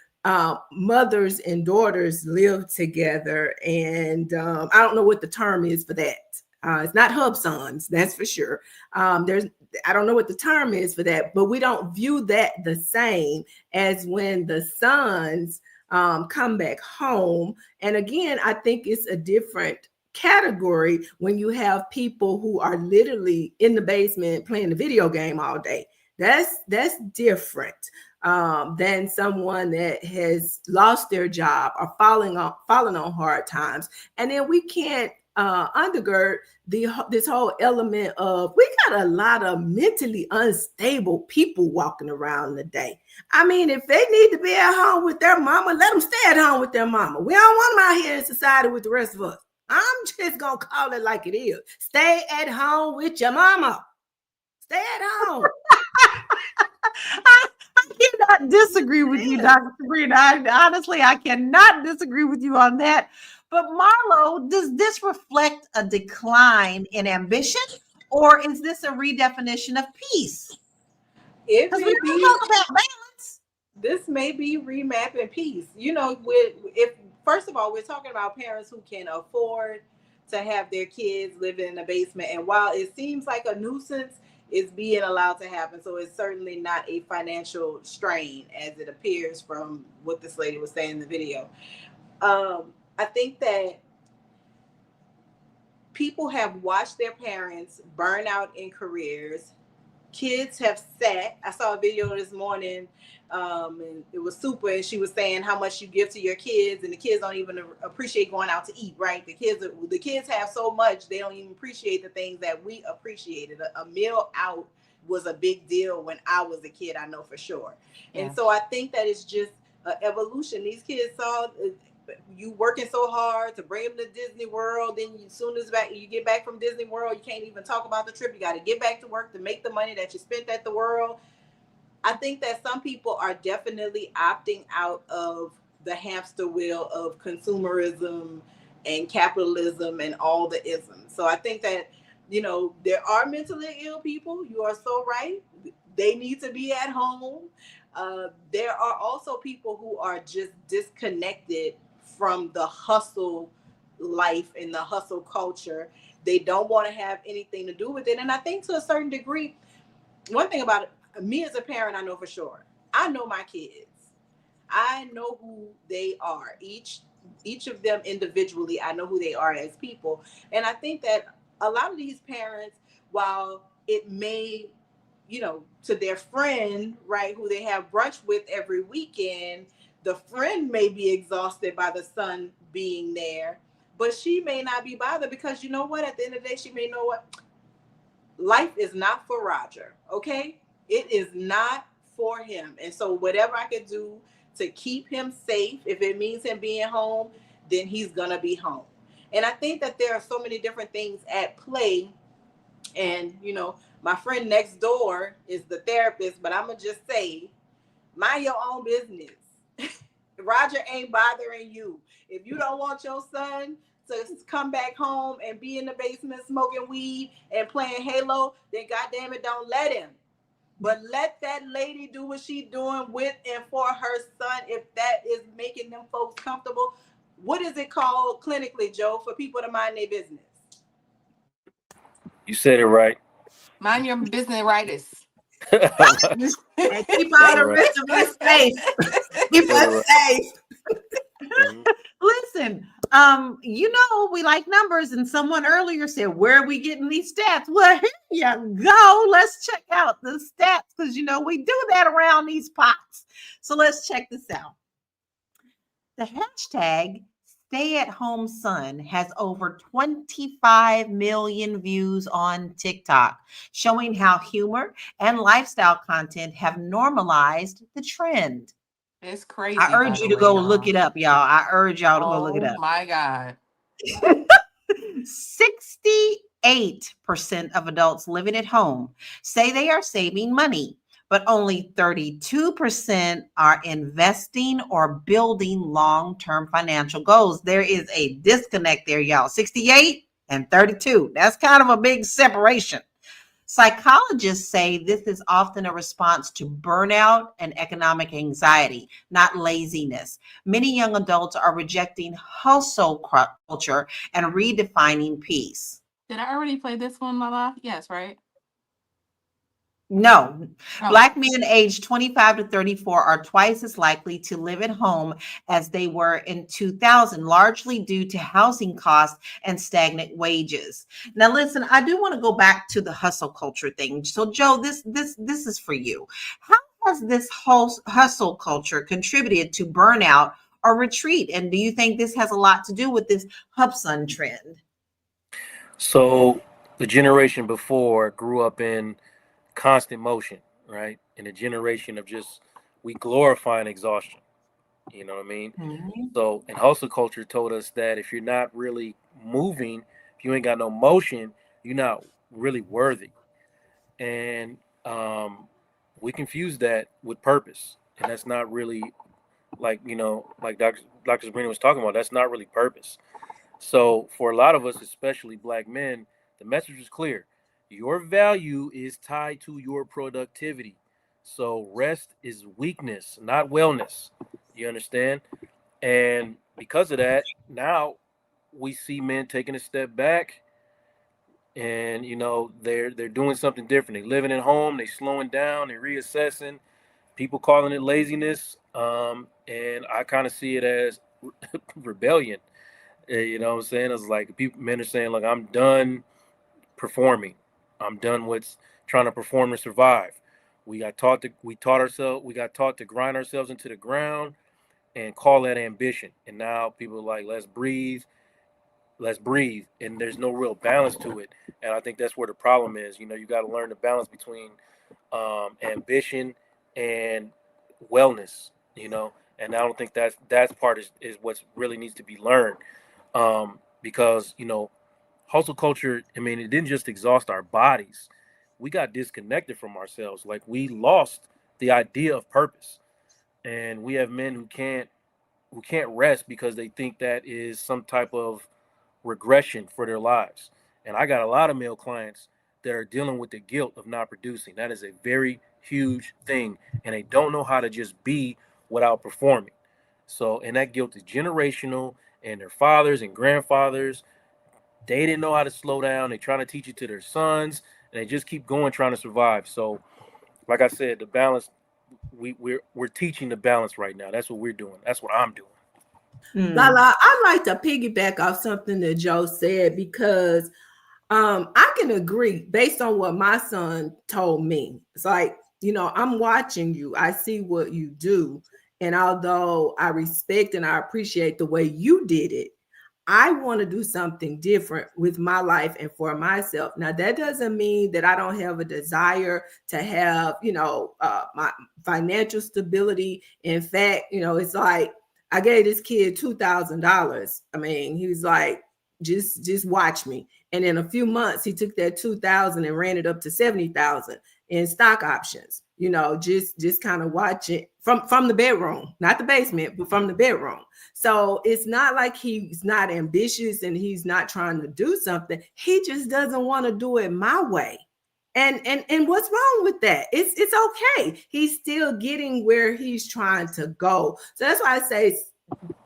mothers and daughters live together, and I don't know what the term is for that. It's not HusbSons, that's for sure. I don't know what the term is for that, but we don't view that the same as when the sons come back home. And again, I think it's a different category when you have people who are literally in the basement playing the video game all day. That's different than someone that has lost their job or falling on hard times. And then we can't undergird this whole element of, we got a lot of mentally unstable people walking around today. I mean, if they need to be at home with their mama, let them stay at home with their mama. We don't want them out here in society with the rest of us. I'm just gonna call it like it is. Stay at home with your mama. Stay at home. I cannot disagree with you, Dr. Sabrina. Honestly, I cannot disagree with you on that. But Marlo, does this reflect a decline in ambition, or is this a redefinition of peace? It Because we may don't be. talk about balance. This may be remapping peace. If first of all, we're talking about parents who can afford to have their kids living in a basement, and while it seems like a nuisance, it's being allowed to happen. So it's certainly not a financial strain as it appears from what this lady was saying in the video. I think that people have watched their parents burn out in careers. Kids have sat. I saw a video this morning, and it was super. And she was saying how much you give to your kids, and the kids don't even appreciate going out to eat. Right? The kids have so much they don't even appreciate the things that we appreciated. A meal out was a big deal when I was a kid. I know for sure. Yeah. And so I think that it's just an evolution. These kids saw you working so hard to bring them to Disney World, then as soon as you get back from Disney World, you can't even talk about the trip. You got to get back to work to make the money that you spent at the world. I think that some people are definitely opting out of the hamster wheel of consumerism and capitalism and all the isms. So I think that, there are mentally ill people. You are so right. They need to be at home. There are also people who are just disconnected from the hustle life and the hustle culture. They don't want to have anything to do with it. And I think to a certain degree, one thing about it, me as a parent, I know for sure, I know my kids. I know who they are. Each of them individually, I know who they are as people. And I think that a lot of these parents, while it may, to their friend, right, who they have brunch with every weekend, the friend may be exhausted by the son being there, but she may not be bothered because you know what? At the end of the day, she may know what? Life is not for Roger, okay? It is not for him. And so whatever I could do to keep him safe, if it means him being home, then he's going to be home. And I think that there are so many different things at play. And, my friend next door is the therapist, but I'm going to just say, mind your own business. Roger ain't bothering you. If you don't want your son to come back home and be in the basement smoking weed and playing Halo, then goddamn it, don't let him. But let that lady do what she's doing with and for her son if that is making them folks comfortable. What is it called clinically, Joe, for people to mind their business? You said it right. Mind your business, rightus. And keep all the Right. rest of us safe. Keep Right, us right. safe. Mhm. Listen, we like numbers, and someone earlier said, "Where are we getting these stats?" Well, here you go. Let's check out the stats because we do that around these pots. So let's check this out. The hashtag Stay at Home Son has over 25 million views on TikTok, showing how humor and lifestyle content have normalized the trend. It's I crazy, by urge the you to way, go look y'all. it up, y'all. I urge y'all to go look it Oh up. my God. 68% of adults living at home say they are saving money, but only 32% are investing or building long-term financial goals. There is a disconnect there, y'all. 68 and 32. That's kind of a big separation. Psychologists say this is often a response to burnout and economic anxiety, not laziness. Many young adults are rejecting hustle culture and redefining peace. Did I already play this one, Lala? Yes, right? No, Oh, Black men aged 25 to 34 are twice as likely to live at home as they were in 2000, largely due to housing costs and stagnant wages. Now, listen, I do want to go back to the hustle culture thing. So, Joe, this is for you. How has this whole hustle culture contributed to burnout or retreat? And do you think this has a lot to do with this HubSon trend? So the generation before grew up in constant motion, right? In a generation of just we glorifying exhaustion. You know what I mean? Mhm. So, and hustle culture told us that if you're not really moving, if you ain't got no motion, you're not really worthy. And we confuse that with purpose, and that's not really like Dr. Sabrina was talking about. That's not really purpose. So, for a lot of us, especially black men, the message is clear. Your value is tied to your productivity. So, rest is weakness, not wellness. You understand? And because of that, now we see men taking a step back and they're doing something different. They're living at home, they're slowing down, they're reassessing. People calling it laziness. And I kind of see it as rebellion. You know what I'm saying? It's like men are saying, like, I'm done performing. I'm done with trying to perform and survive. We got taught to grind ourselves into the ground and call that ambition. And now people are like, let's breathe. And there's no real balance to it. And I think that's where the problem is. You got to learn the balance between ambition and wellness. And I don't think that part is what really needs to be learned. Because hustle culture, I mean, it didn't just exhaust our bodies. We got disconnected from ourselves. Like, we lost the idea of purpose. And we have men who can't rest because they think that is some type of regression for their lives. And I got a lot of male clients that are dealing with the guilt of not producing. That is a very huge thing. And they don't know how to just be without performing. So, and that guilt is generational, and their fathers and grandfathers, they didn't know how to slow down. They're trying to teach it to their sons, and they just keep going trying to survive. So, like I said, the balance, we're teaching the balance right now. That's what we're doing. That's what I'm doing. Lala, I like to piggyback off something that Joe said because I can agree based on what my son told me. It's like, I'm watching you. I see what you do. And although I respect and I appreciate the way you did it, I want to do something different with my life and for myself. Now, that doesn't mean that I don't have a desire to have, my financial stability. In fact, it's like I gave this kid $2,000. I mean, he was like, just watch me. And in a few months, he took that 2,000 and ran it up to 70,000 in stock options. Just kind of watch it from the bedroom, not the basement, but from the bedroom. So it's not like he's not ambitious and he's not trying to do something. He just doesn't want to do it my way. And what's wrong with that? It's okay. He's still getting where he's trying to go. So that's why I say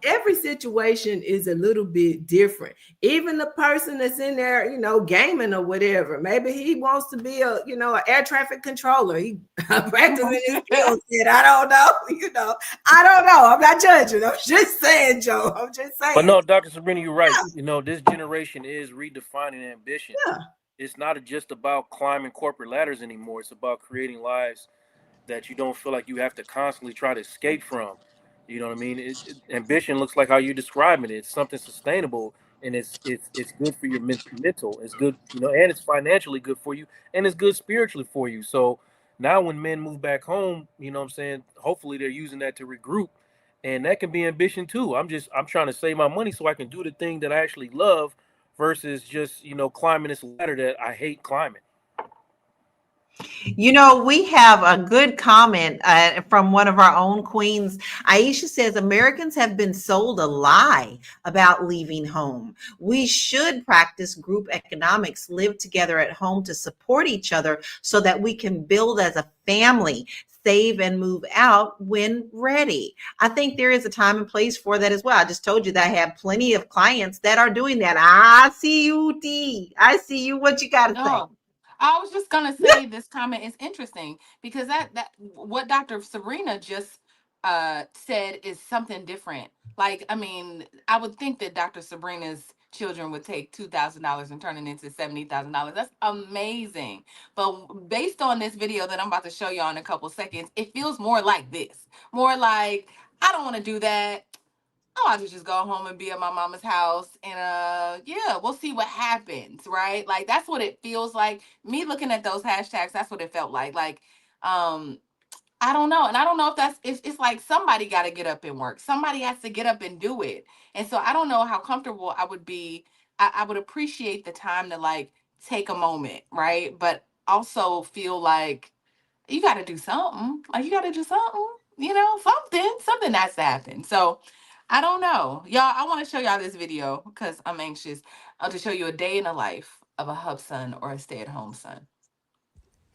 every situation is a little bit different. Even the person that's in there, gaming or whatever, maybe he wants to be an air traffic controller. He practicing his skill set. I don't know. I don't know. I'm not judging. I'm just saying, Joe. I'm just saying. But no, Dr. Sabrina, you're right. This generation is redefining ambition. Yeah. It's not just about climbing corporate ladders anymore. It's about creating lives that you don't feel like you have to constantly try to escape from. You know what I mean? Ambition looks like how you're describing it. It's something sustainable, and it's good for your mental. It's good, and it's financially good for you, and it's good spiritually for you. So now when men move back home, you know what I'm saying, hopefully they're using that to regroup, and that can be ambition too. I'm trying to save my money so I can do the thing that I actually love versus just, climbing this ladder that I hate climbing. We have a good comment from one of our own queens. Aisha says Americans have been sold a lie about leaving home. We should practice group economics, live together at home to support each other so that we can build as a family, save and move out when ready. I think there is a time and place for that as well. I just told you that I have plenty of clients that are doing that. I see you, D. I see you. What you got to say? I was just gonna say this comment is interesting because that what Dr. Sabrina just said is something different. Like, I mean, I would think that Dr. Sabrina's children would take $2,000 and turn it into $70,000. That's amazing. But based on this video that I'm about to show you in a couple seconds, it feels more like this. More like, I don't want to do that. I want to just go home and be at my mama's house and yeah, we'll see what happens, right? Like that's what it feels like. Me looking at those hashtags, that's what it felt like. Like, I don't know. And I don't know if it's like somebody got to get up and work. Somebody has to get up and do it. And so I don't know how comfortable I would be. I would appreciate the time to like take a moment, right? But also feel like you got to do something. Like you got to do something, something has to happen. So I don't know. Y'all, I want to show y'all this video because I'm anxious to show you a day in the life of a hub son or a stay-at-home son.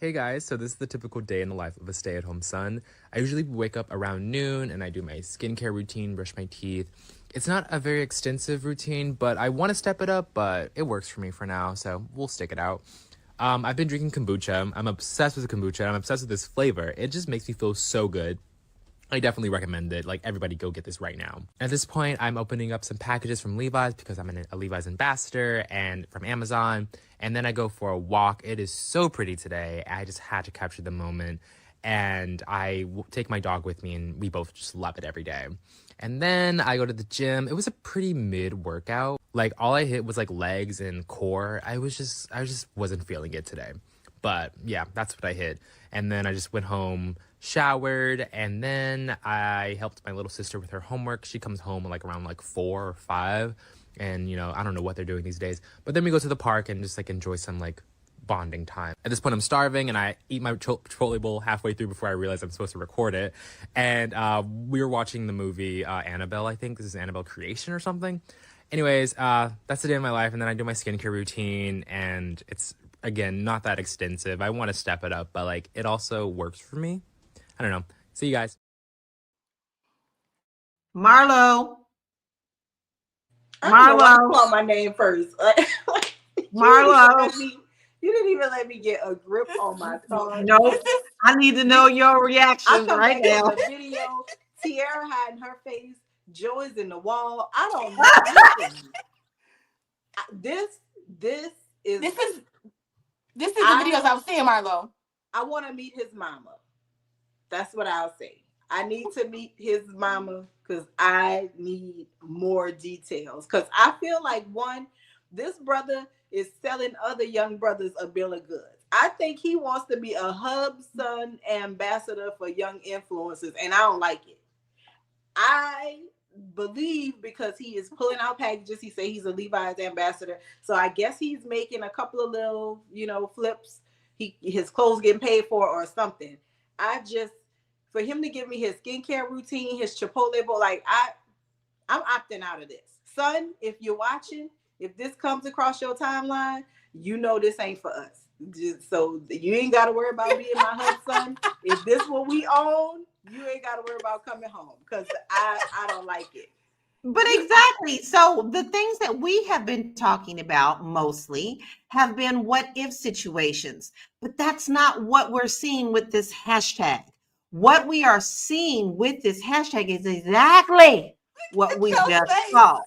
Hey guys, so this is the typical day in the life of a stay-at-home son. I usually wake up around noon and I do my skincare routine, brush my teeth. It's not a very extensive routine, but I want to step it up, but it works for me for now, so we'll stick it out. I've been drinking kombucha. I'm obsessed with kombucha. I'm obsessed with this flavor. It just makes me feel so good. I definitely recommend it. Like, everybody go get this right now. At this point, I'm opening up some packages from Levi's because I'm a Levi's ambassador, and from Amazon. And then I go for a walk. It is so pretty today. I just had to capture the moment. And I take my dog with me, and we both just love it every day. And then I go to the gym. It was a pretty mid workout. Like, all I hit was like legs and core. I just wasn't feeling it today. But yeah, that's what I hit. And then I just went home, showered, and then I helped my little sister with her homework. She comes home like around like 4 or 5. And, I don't know what they're doing these days. But then we go to the park and just like enjoy some like bonding time. At this point, I'm starving and I eat my Chipotle bowl halfway through before I realize I'm supposed to record it. And we were watching the movie Annabelle, I think. This is Annabelle Creation or something. Anyways, that's the day of my life. And then I do my skincare routine, and it's, again, not that extensive. I want to step it up, but like it also works for me. I don't know. See you guys. Marlo. I don't know why you call my name first. Marlo. You didn't even let me get a grip on my tongue. No, I need to know your reactions right now. The video, Tiara hiding her face, Joy's in the wall. I don't know. This is the videos I was seeing, Marlo. I want to meet his mama. That's what I'll say. I need to meet his mama because I need more details. Because I feel like, one, this brother is selling other young brothers a bill of goods. I think he wants to be a HusbSons ambassador for young influencers, and I don't like it. I believe because he is pulling out packages, he say he's a Levi's ambassador, so I guess he's making a couple of little, flips. His clothes getting paid for or something. For him to give me his skincare routine, his Chipotle bowl, like I'm opting out of this. Son, if you're watching, if this comes across your timeline, this ain't for us. So you ain't got to worry about being my husband. If this what we own, you ain't got to worry about coming home because I don't like it. But exactly. So the things that we have been talking about mostly have been what if situations, but that's not what we're seeing with this hashtag. What we are seeing with this hashtag is exactly what we Joe's just face. saw.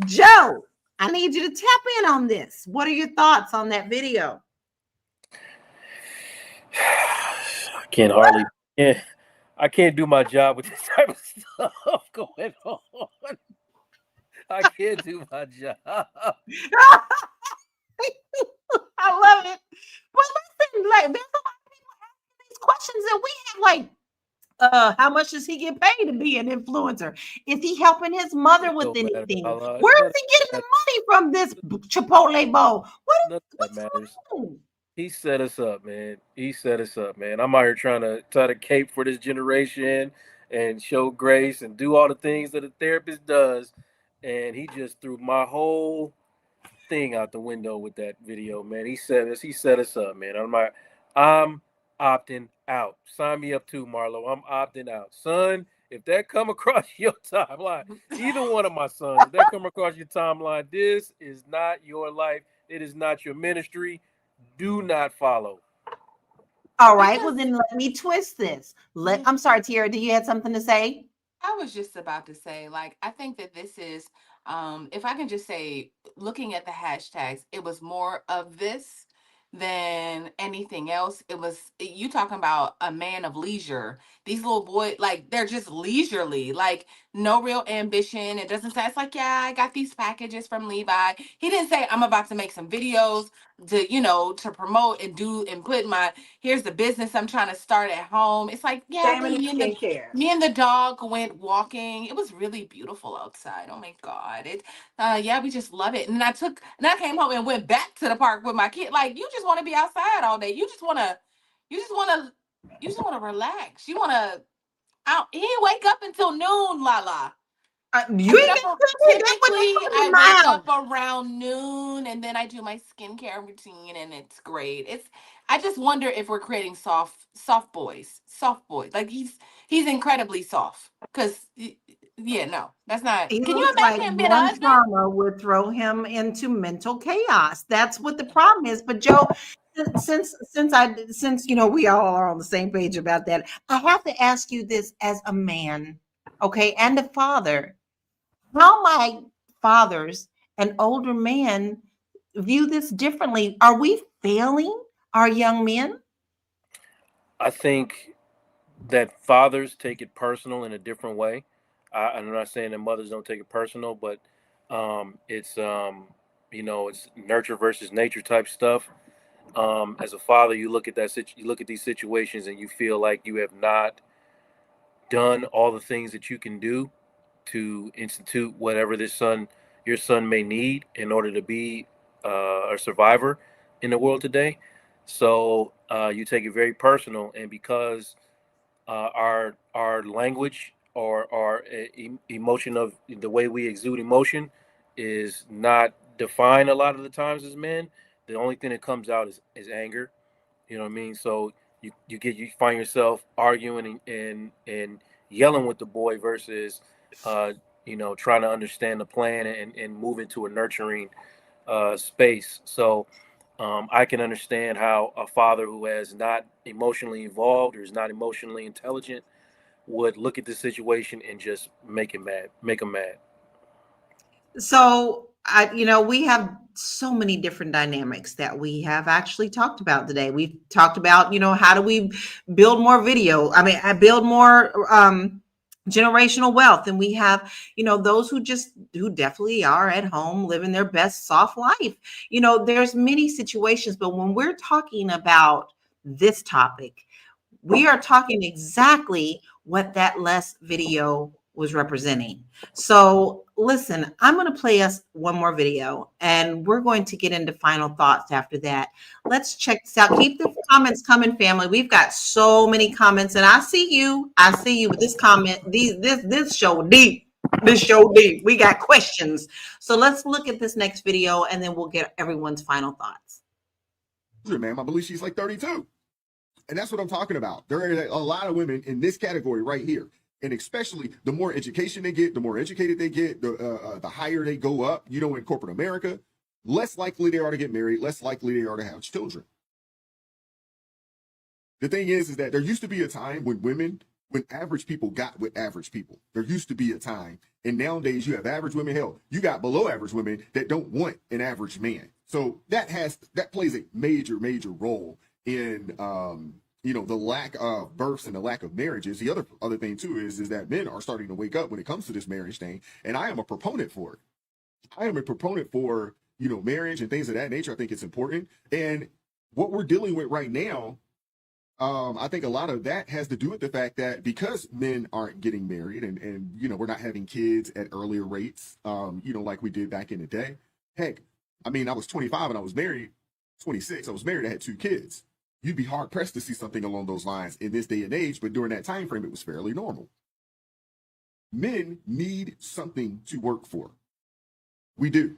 Joe, I need you to tap in on this. What are your thoughts on that video? I can't hardly. Yeah, I can't do my job with this type of stuff going on. I can't do my job. I love it. But listen, like there's a lot of people asking these questions that we have, like, how much does he get paid to be an influencer? Is he helping his mother It with don't matter. anything? Allah. Where None is he getting of the money from this Chipotle bowl? none of that What's matters. going on? He set us up, man. He set us up, man. I'm out here try to cape for this generation and show grace and do all the things that a therapist does, and he just threw my whole thing out the window with that video, man. He set us up, man. I'm opting out. Sign me up too, Marlo. I'm opting out. Son, if that come across your timeline, either one of my sons, if that come across your timeline, this is not your life. It is not your ministry. Do not follow. All right, well Because then let me twist this. yeah, I'm sorry, Tiara. Do you have something to say? I was just about to say, like, I think that this is, if I can just say, looking at the hashtags, it was more of this than anything else. It was you talking about a man of leisure. These little boys, like, they're just leisurely, like, no real ambition. It doesn't say, it's like, yeah, I got these packages from Levi. He didn't say, I'm about to make some videos to promote and do and put my, here's the business I'm trying to start at home. It's like, yeah, Shaming then and skincare. me and the dog went walking. It was really beautiful outside. Oh my God. Yeah, we just love it. And I came home and went back to the park with my kid. Like, you just want to be outside all day. You just wanna you just wanna relax. You wanna out he didn't wake up until noon, Lala. You I get ain't up gonna tell me that typically wouldn't come I to wake my up mouth. around noon and then I do my skincare routine and it's great. It's I just wonder if we're creating soft boys. Soft boys. Like he's incredibly soft. Cause yeah, no, that's not He can you looks like imagine him being a one husband? trauma would throw him into mental chaos. That's what the problem is. But Joe, since we all are on the same page about that, I have to ask you this as a man, okay, and a father. How might fathers and older men view this differently? Are we failing our young men? I think that fathers take it personal in a different way. I'm not saying that mothers don't take it personal, but it's it's nurture versus nature type stuff. As a father, you look at these situations and you feel like you have not done all the things that you can do to institute whatever your son may need in order to be a survivor in the world today. So you take it very personal, and because our language or our emotion of the way we exude emotion is not defined a lot of the times as men, the only thing that comes out is anger. You know what I mean? So you find yourself arguing and yelling with the boy versus trying to understand the plan and move into a nurturing space. So I can understand how a father who has not emotionally evolved or is not emotionally intelligent would look at the situation and just make him mad. So, we have so many different dynamics that we have actually talked about today. We've talked about, how do we build more video? I mean, I build more generational wealth. And we have, those who definitely are at home living their best soft life. There's many situations, but when we're talking about this topic, we are talking exactly what that less video was representing. So listen, I'm going to play us one more video and we're going to get into final thoughts after that. Let's check this out. Keep the comments coming, family. We've got so many comments and I see you with this comment. This show deep. This show deep. We got questions. So let's look at this next video and then we'll get everyone's final thoughts. Man, I believe she's like 32. And that's what I'm talking about. There are a lot of women in this category right here And especially the more education they get, the more educated they get, the higher they go up, you know, in corporate America, less likely they are to get married, less likely they are to have children. The thing is that there used to be a time when average people got with average people. There used to be a time. And nowadays you have average women, hell, you got below average women that don't want an average man. So that plays a major role in you know, the lack of births and the lack of marriages. The other thing too is that men are starting to wake up when it comes to this marriage thing, and I am a proponent for it. I am a proponent for, you know, marriage and things of that nature. I think it's important. And what we're dealing with right now, I think a lot of that has to do with the fact that because men aren't getting married and you know, we're not having kids at earlier rates, you know, like we did back in the day. Heck, I mean, I was 25 and I was married. 26, I was married. I had 2 kids. You'd be hard pressed to see something along those lines in this day and age, but during that time frame, it was fairly normal. Men need something to work for. We do.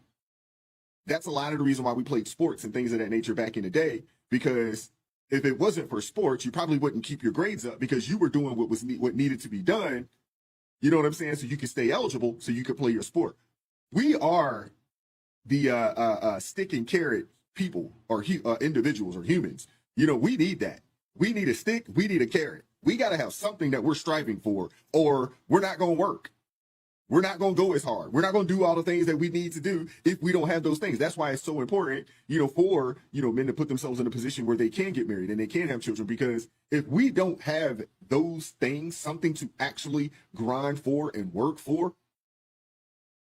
That's a lot of the reason why we played sports and things of that nature back in the day, because if it wasn't for sports, you probably wouldn't keep your grades up because you were doing what needed to be done. You know what I'm saying? So you could stay eligible, so you could play your sport. We are the stick and carrot people, or individuals, or humans. You know, we need that. We need a stick. We need a carrot. We got to have something that we're striving for, or we're not going to work. We're not going to go as hard. We're not going to do all the things that we need to do if we don't have those things. That's why it's so important, you know, for, you know, men to put themselves in a position where they can get married and they can have children. Because if we don't have those things, something to actually grind for and work for,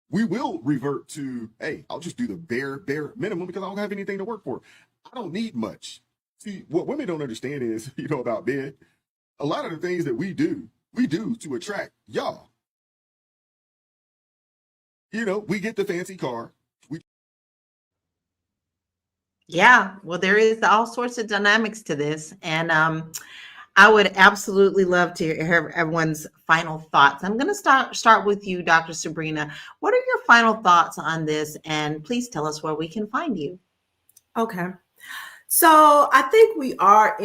we will revert to, hey, I'll just do the bare minimum because I don't have anything to work for. I don't need much. See, what women don't understand is, you know, about men, a lot of the things that we do to attract y'all. You know, we get the fancy car. Yeah, well, there is all sorts of dynamics to this. And I would absolutely love to hear everyone's final thoughts. I'm going to start with you, Dr. Sabrina. What are your final thoughts on this? And please tell us where we can find you. Okay. So I think we are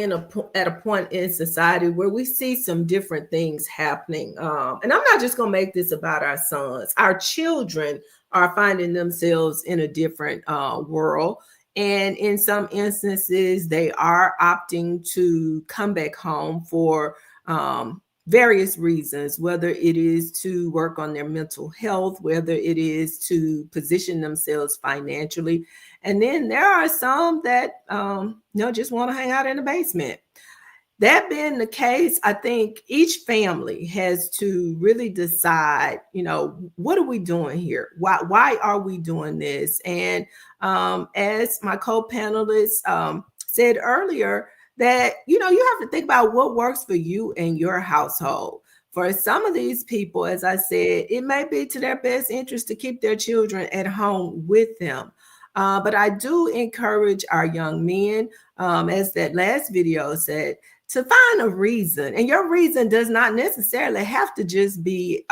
at a point in society where we see some different things happening. And I'm not just going to make this about our sons. Our children are finding themselves in a different world. And in some instances, they are opting to come back home for various reasons, whether it is to work on their mental health, whether it is to position themselves financially. And then there are some that, you know, just want to hang out in the basement. That being the case, I think each family has to really decide, you know, what are we doing here? Why are we doing this? And as my co-panelist said earlier, that, you know, you have to think about what works for you and your household. For some of these people, as I said, it may be to their best interest to keep their children at home with them. But I do encourage our young men, as that last video said, to find a reason. And your reason does not necessarily have to just be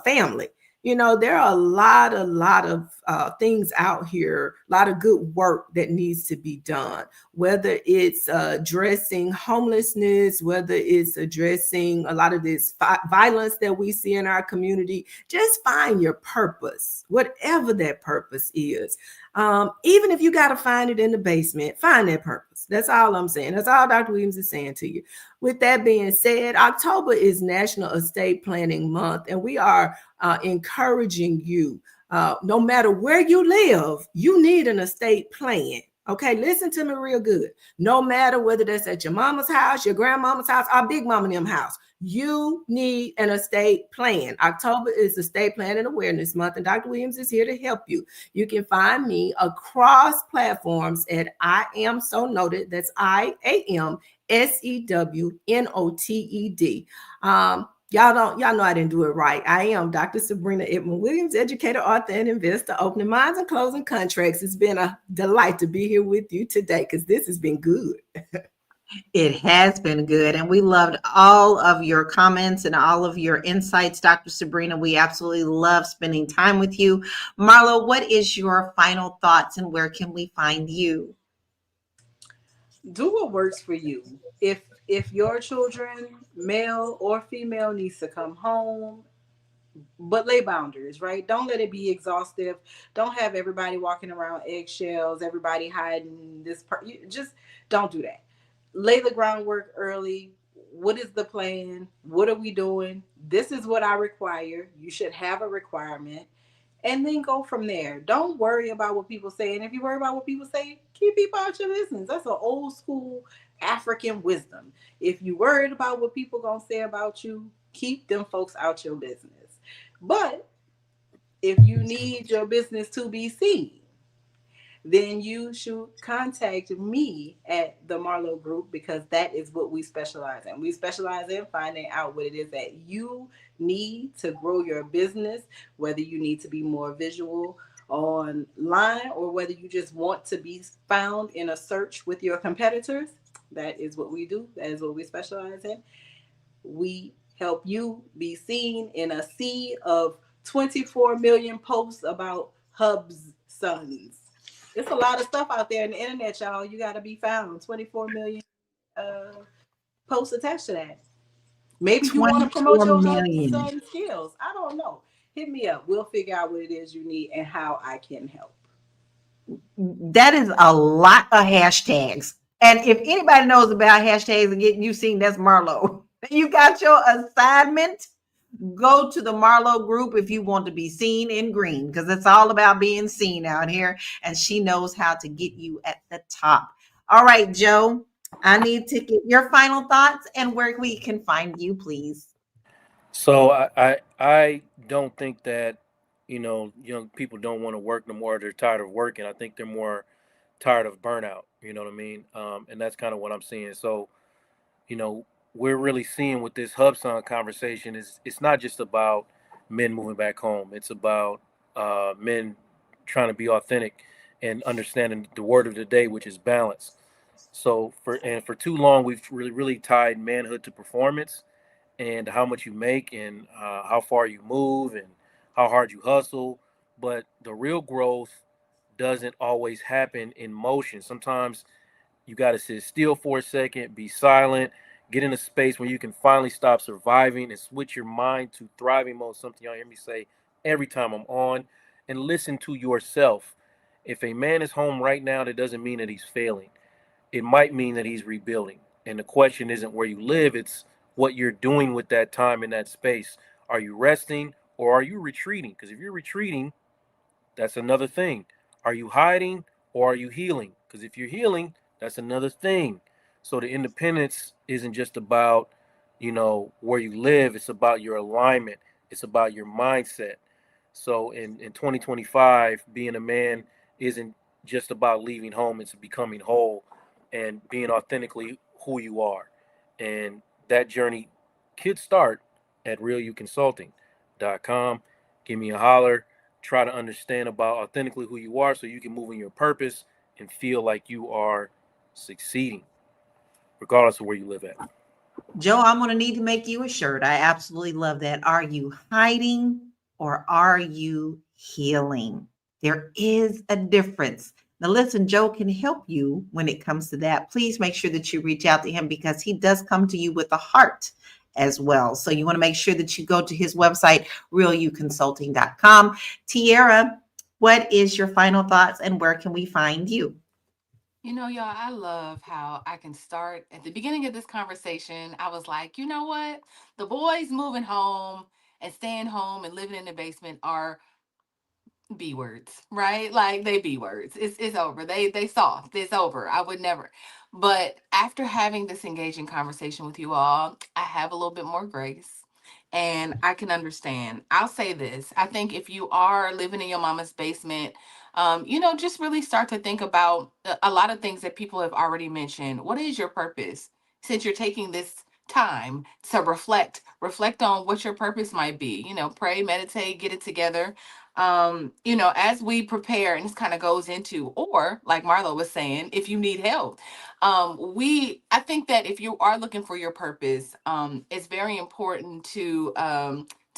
family. You know, there are a lot of things out here, a lot of good work that needs to be done, whether it's addressing homelessness, whether it's addressing a lot of this violence that we see in our community. Just find your purpose, whatever that purpose is. Even if you got to find it in the basement, find that purpose. That's all I'm saying. That's all Dr. Williams is saying to you. With that being said, October is National Estate Planning Month, and we are encouraging you, no matter where you live, you need an estate plan. Okay, listen to me real good. No matter whether that's at your mama's house, your grandmama's house, or big mama and them house, you need an estate plan. October is Estate Planning Awareness Month, and Dr. Williams is here to help you. You can find me across platforms at I Am So Noted. That's IAMSEWNOTED. Y'all know I didn't do it right. I am Dr. Sabrina Edmond Williams, educator, author, and investor, opening minds and closing contracts. It's been a delight to be here with you today because this has been good. It has been good. And we loved all of your comments and all of your insights, Dr. Sabrina. We absolutely love spending time with you. Marlo, what is your final thoughts and where can we find you? Do what works for you. If If your children, male or female, needs to come home, but lay boundaries, right? Don't let it be exhaustive. Don't have everybody walking around eggshells, everybody hiding this part. Just don't do that. Lay the groundwork early. What is the plan? What are we doing? This is what I require. You should have a requirement. And then go from there. Don't worry about what people say. And if you worry about what people say, keep people out your business. That's an old school African wisdom. If you worried about what people gonna say about you, keep them folks out your business. But if you need your business to be seen, then you should contact me at the Marlowe Group, because that is what we specialize in. We specialize in finding out what it is that you need to grow your business, whether you need to be more visual online or whether you just want to be found in a search with your competitors. That is what we do. That is what we specialize in. We help you be seen in a sea of 24 million posts about HusbSons. It's a lot of stuff out there in the internet, y'all. You got to be found. 24 million uh, posts attached to that. Maybe you want to promote 24 your million. HusbSons skills. I don't know. Hit me up. We'll figure out what it is you need and how I can help. That is a lot of hashtags. And if anybody knows about hashtags and getting you seen, that's Marlo. You got your assignment. Go to the Marlo Group if you want to be seen in green, because it's all about being seen out here. And she knows how to get you at the top. All right, Joe, I need to get your final thoughts and where we can find you, please. So I don't think that young people don't want to work no more. They're tired of working. I think they're more tired of burnout. You know what I mean? And that's kind of what I'm seeing. So we're really seeing with this HubSon conversation is it's not just about men moving back home. It's about men trying to be authentic and understanding the word of the day, which is balance. So for too long, we've really tied manhood to performance and how much you make and how far you move and how hard you hustle. But the real growth doesn't always happen in motion. Sometimes you got to sit still for a second, be silent, get in a space where you can finally stop surviving and switch your mind to thriving mode. Something y'all hear me say every time I'm on, and listen to yourself. If a man is home right now, that doesn't mean that he's failing. It might mean that he's rebuilding. And the question isn't where you live, it's what you're doing with that time in that space. Are you resting or are you retreating? Because if you're retreating, that's another thing. Are you hiding or are you healing? Because if you're healing, that's another thing. So the independence isn't just about, where you live. It's about your alignment. It's about your mindset. So in 2025, being a man isn't just about leaving home. It's becoming whole and being authentically who you are. And that journey could start at realuconsulting.com. Give me a holler. Try to understand about authentically who you are so you can move in your purpose and feel like you are succeeding, regardless of where you live at. Joe, I'm going to need to make you a shirt. I absolutely love that. Are you hiding or are you healing? There is a difference. Now, listen, Joe can help you when it comes to that. Please make sure that you reach out to him because he does come to you with a heart as well. So you want to make sure that you go to his website, realuconsulting.com. Tiara, what is your final thoughts and where can we find you? Y'all, I love how I can start at the beginning of this conversation. I was like, you know what? The boys moving home and staying home and living in the basement are B words, right? Like they B words. It's over. They soft. It's over. I would never. But after having this engaging conversation with you all, I have a little bit more grace and I can understand. I'll say this. I think if you are living in your mama's basement, just really start to think about a lot of things that people have already mentioned. What is your purpose? Since you're taking this time to reflect on what your purpose might be. Pray, meditate, get it together. As we prepare, and this kind of goes into, or like Marlo was saying, if you need help, I think that if you are looking for your purpose, it's very important to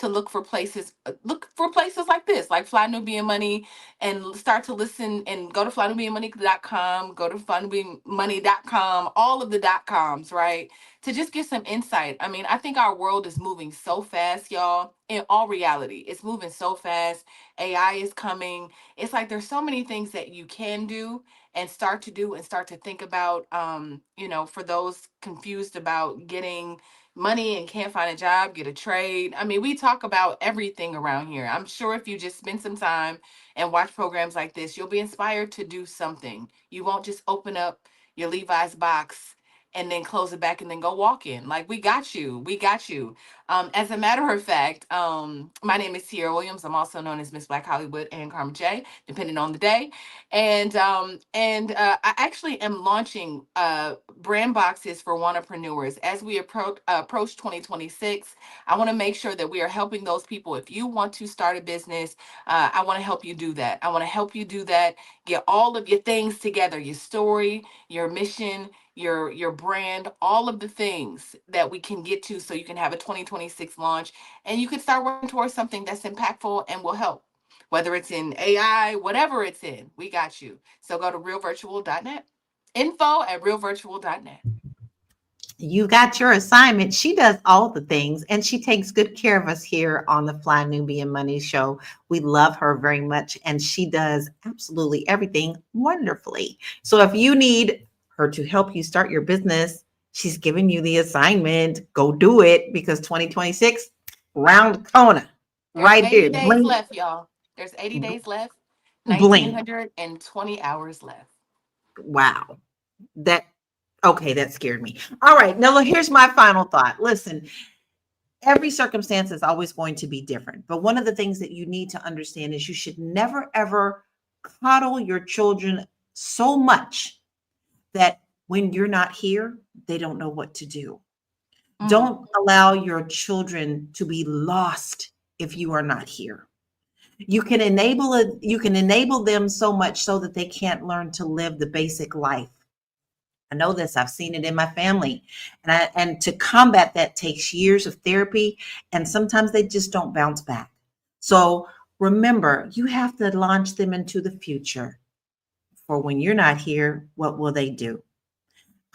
to look for places like this, like Fly Nubian Money, and start to listen and go to flynubianmoney.com, go to flynubianmoney.com, all of the .coms, right? To just get some insight. I mean, I think our world is moving so fast, y'all. In all reality, it's moving so fast. AI is coming. It's like there's so many things that you can do and start to do and start to think about. For those confused about getting money and can't find a job, get a trade. I mean, we talk about everything around here. I'm sure if you just spend some time and watch programs like this, you'll be inspired to do something. You won't just open up your Levi's box and then close it back and then go walk in. Like, we got you. We got you. As a matter of fact, my name is Sierra Williams. I'm also known as Miss Black Hollywood and Karma J, depending on the day. And I actually am launching brand boxes for entrepreneurs as we approach 2026. I want to make sure that we are helping those people. If you want to start a business, I want to help you do that. I want to help you do that. Get all of your things together: your story, your mission, your brand, all of the things that we can get to, so you can have a 2026 launch and you can start working towards something that's impactful and will help. Whether it's in AI, whatever it's in, we got you. So go to realvirtual.net. info@realvirtual.net. You got your assignment. She does all the things and she takes good care of us here on the Fly Nubian Money Show. We love her very much and she does absolutely everything wonderfully. So if you need her to help you start your business, she's giving you the assignment. Go do it, because 2026 round the corner. There's Right 80 here. days Blink, left, y'all. There's 80 days left. blink. 1920 hours left. Wow. That scared me. All right. Now, look, here's my final thought. Listen, every circumstance is always going to be different. But one of the things that you need to understand is you should never, ever coddle your children so much that when you're not here, they don't know what to do. Don't allow your children to be lost if you are not here. You can enable them so much so that they can't learn to live the basic life. I know this. I've seen it in my family. And to combat that takes years of therapy, and sometimes they just don't bounce back. So remember, you have to launch them into the future. For when you're not here, what will they do?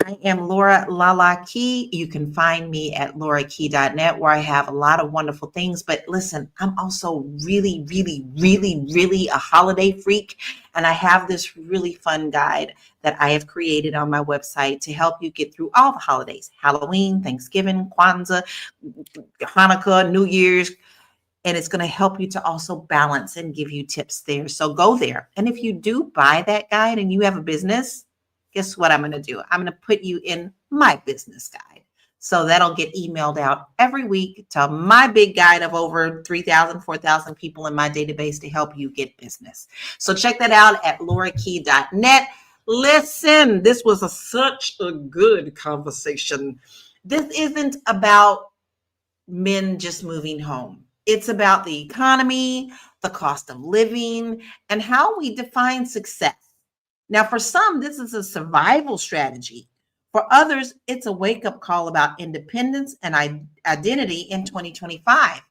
I am Laura Lala Key. You can find me at laurakey.net, where I have a lot of wonderful things. But listen, I'm also really, really, really, really a holiday freak. And I have this really fun guide that I have created on my website to help you get through all the holidays: Halloween, Thanksgiving, Kwanzaa, Hanukkah, New Year's. And it's going to help you to also balance and give you tips there. So go there. And if you do buy that guide and you have a business, guess what I'm going to do? I'm going to put you in my business guide. So that'll get emailed out every week to my big guide of over 3,000, 4,000 people in my database to help you get business. So check that out at laurakey.net. Listen, this was such a good conversation. This isn't about men just moving home. It's about the economy, the cost of living, and how we define success. Now, for some, this is a survival strategy. For others, it's a wake-up call about independence and identity in 2025.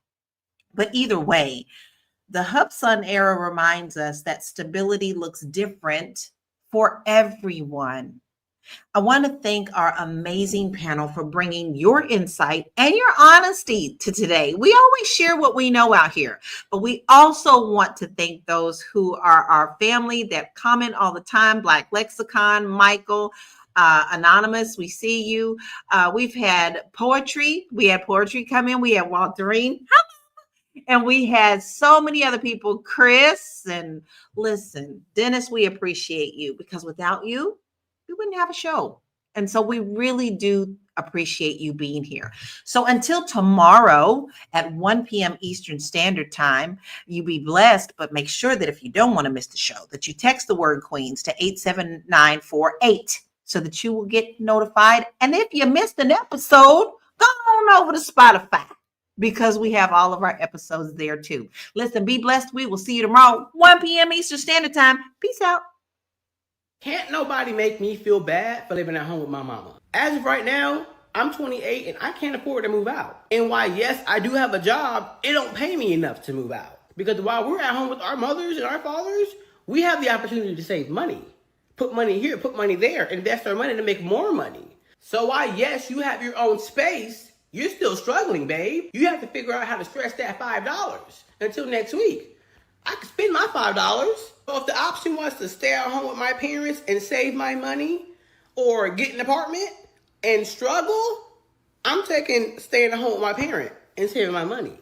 But either way, the HusbSons era reminds us that stability looks different for everyone. I want to thank our amazing panel for bringing your insight and your honesty to today. We always share what we know out here, but we also want to thank those who are our family that comment all the time: Black Lexicon, Michael, Anonymous, we see you. We've had poetry. We had poetry come in. We had Walterine. And we had so many other people, Chris. And listen, Dennis, we appreciate you, because without you, we wouldn't have a show. And so we really do appreciate you being here. So until tomorrow at 1 p.m. Eastern Standard Time, you be blessed. But make sure that if you don't want to miss the show, that you text the word Queens to 87948 so that you will get notified. And if you missed an episode, go on over to Spotify, because we have all of our episodes there too. Listen, be blessed. We will see you tomorrow, 1 p.m. Eastern Standard Time. Peace out. Can't nobody make me feel bad for living at home with my mama. As of right now, I'm 28 and I can't afford to move out. And while, yes, I do have a job, it don't pay me enough to move out. Because while we're at home with our mothers and our fathers, we have the opportunity to save money. Put money here, put money there, invest our money to make more money. So while, yes, you have your own space, you're still struggling, babe. You have to figure out how to stretch that $5 until next week. I could spend my $5. So if the option was to stay at home with my parents and save my money or get an apartment and struggle, I'm taking staying at home with my parent and saving my money.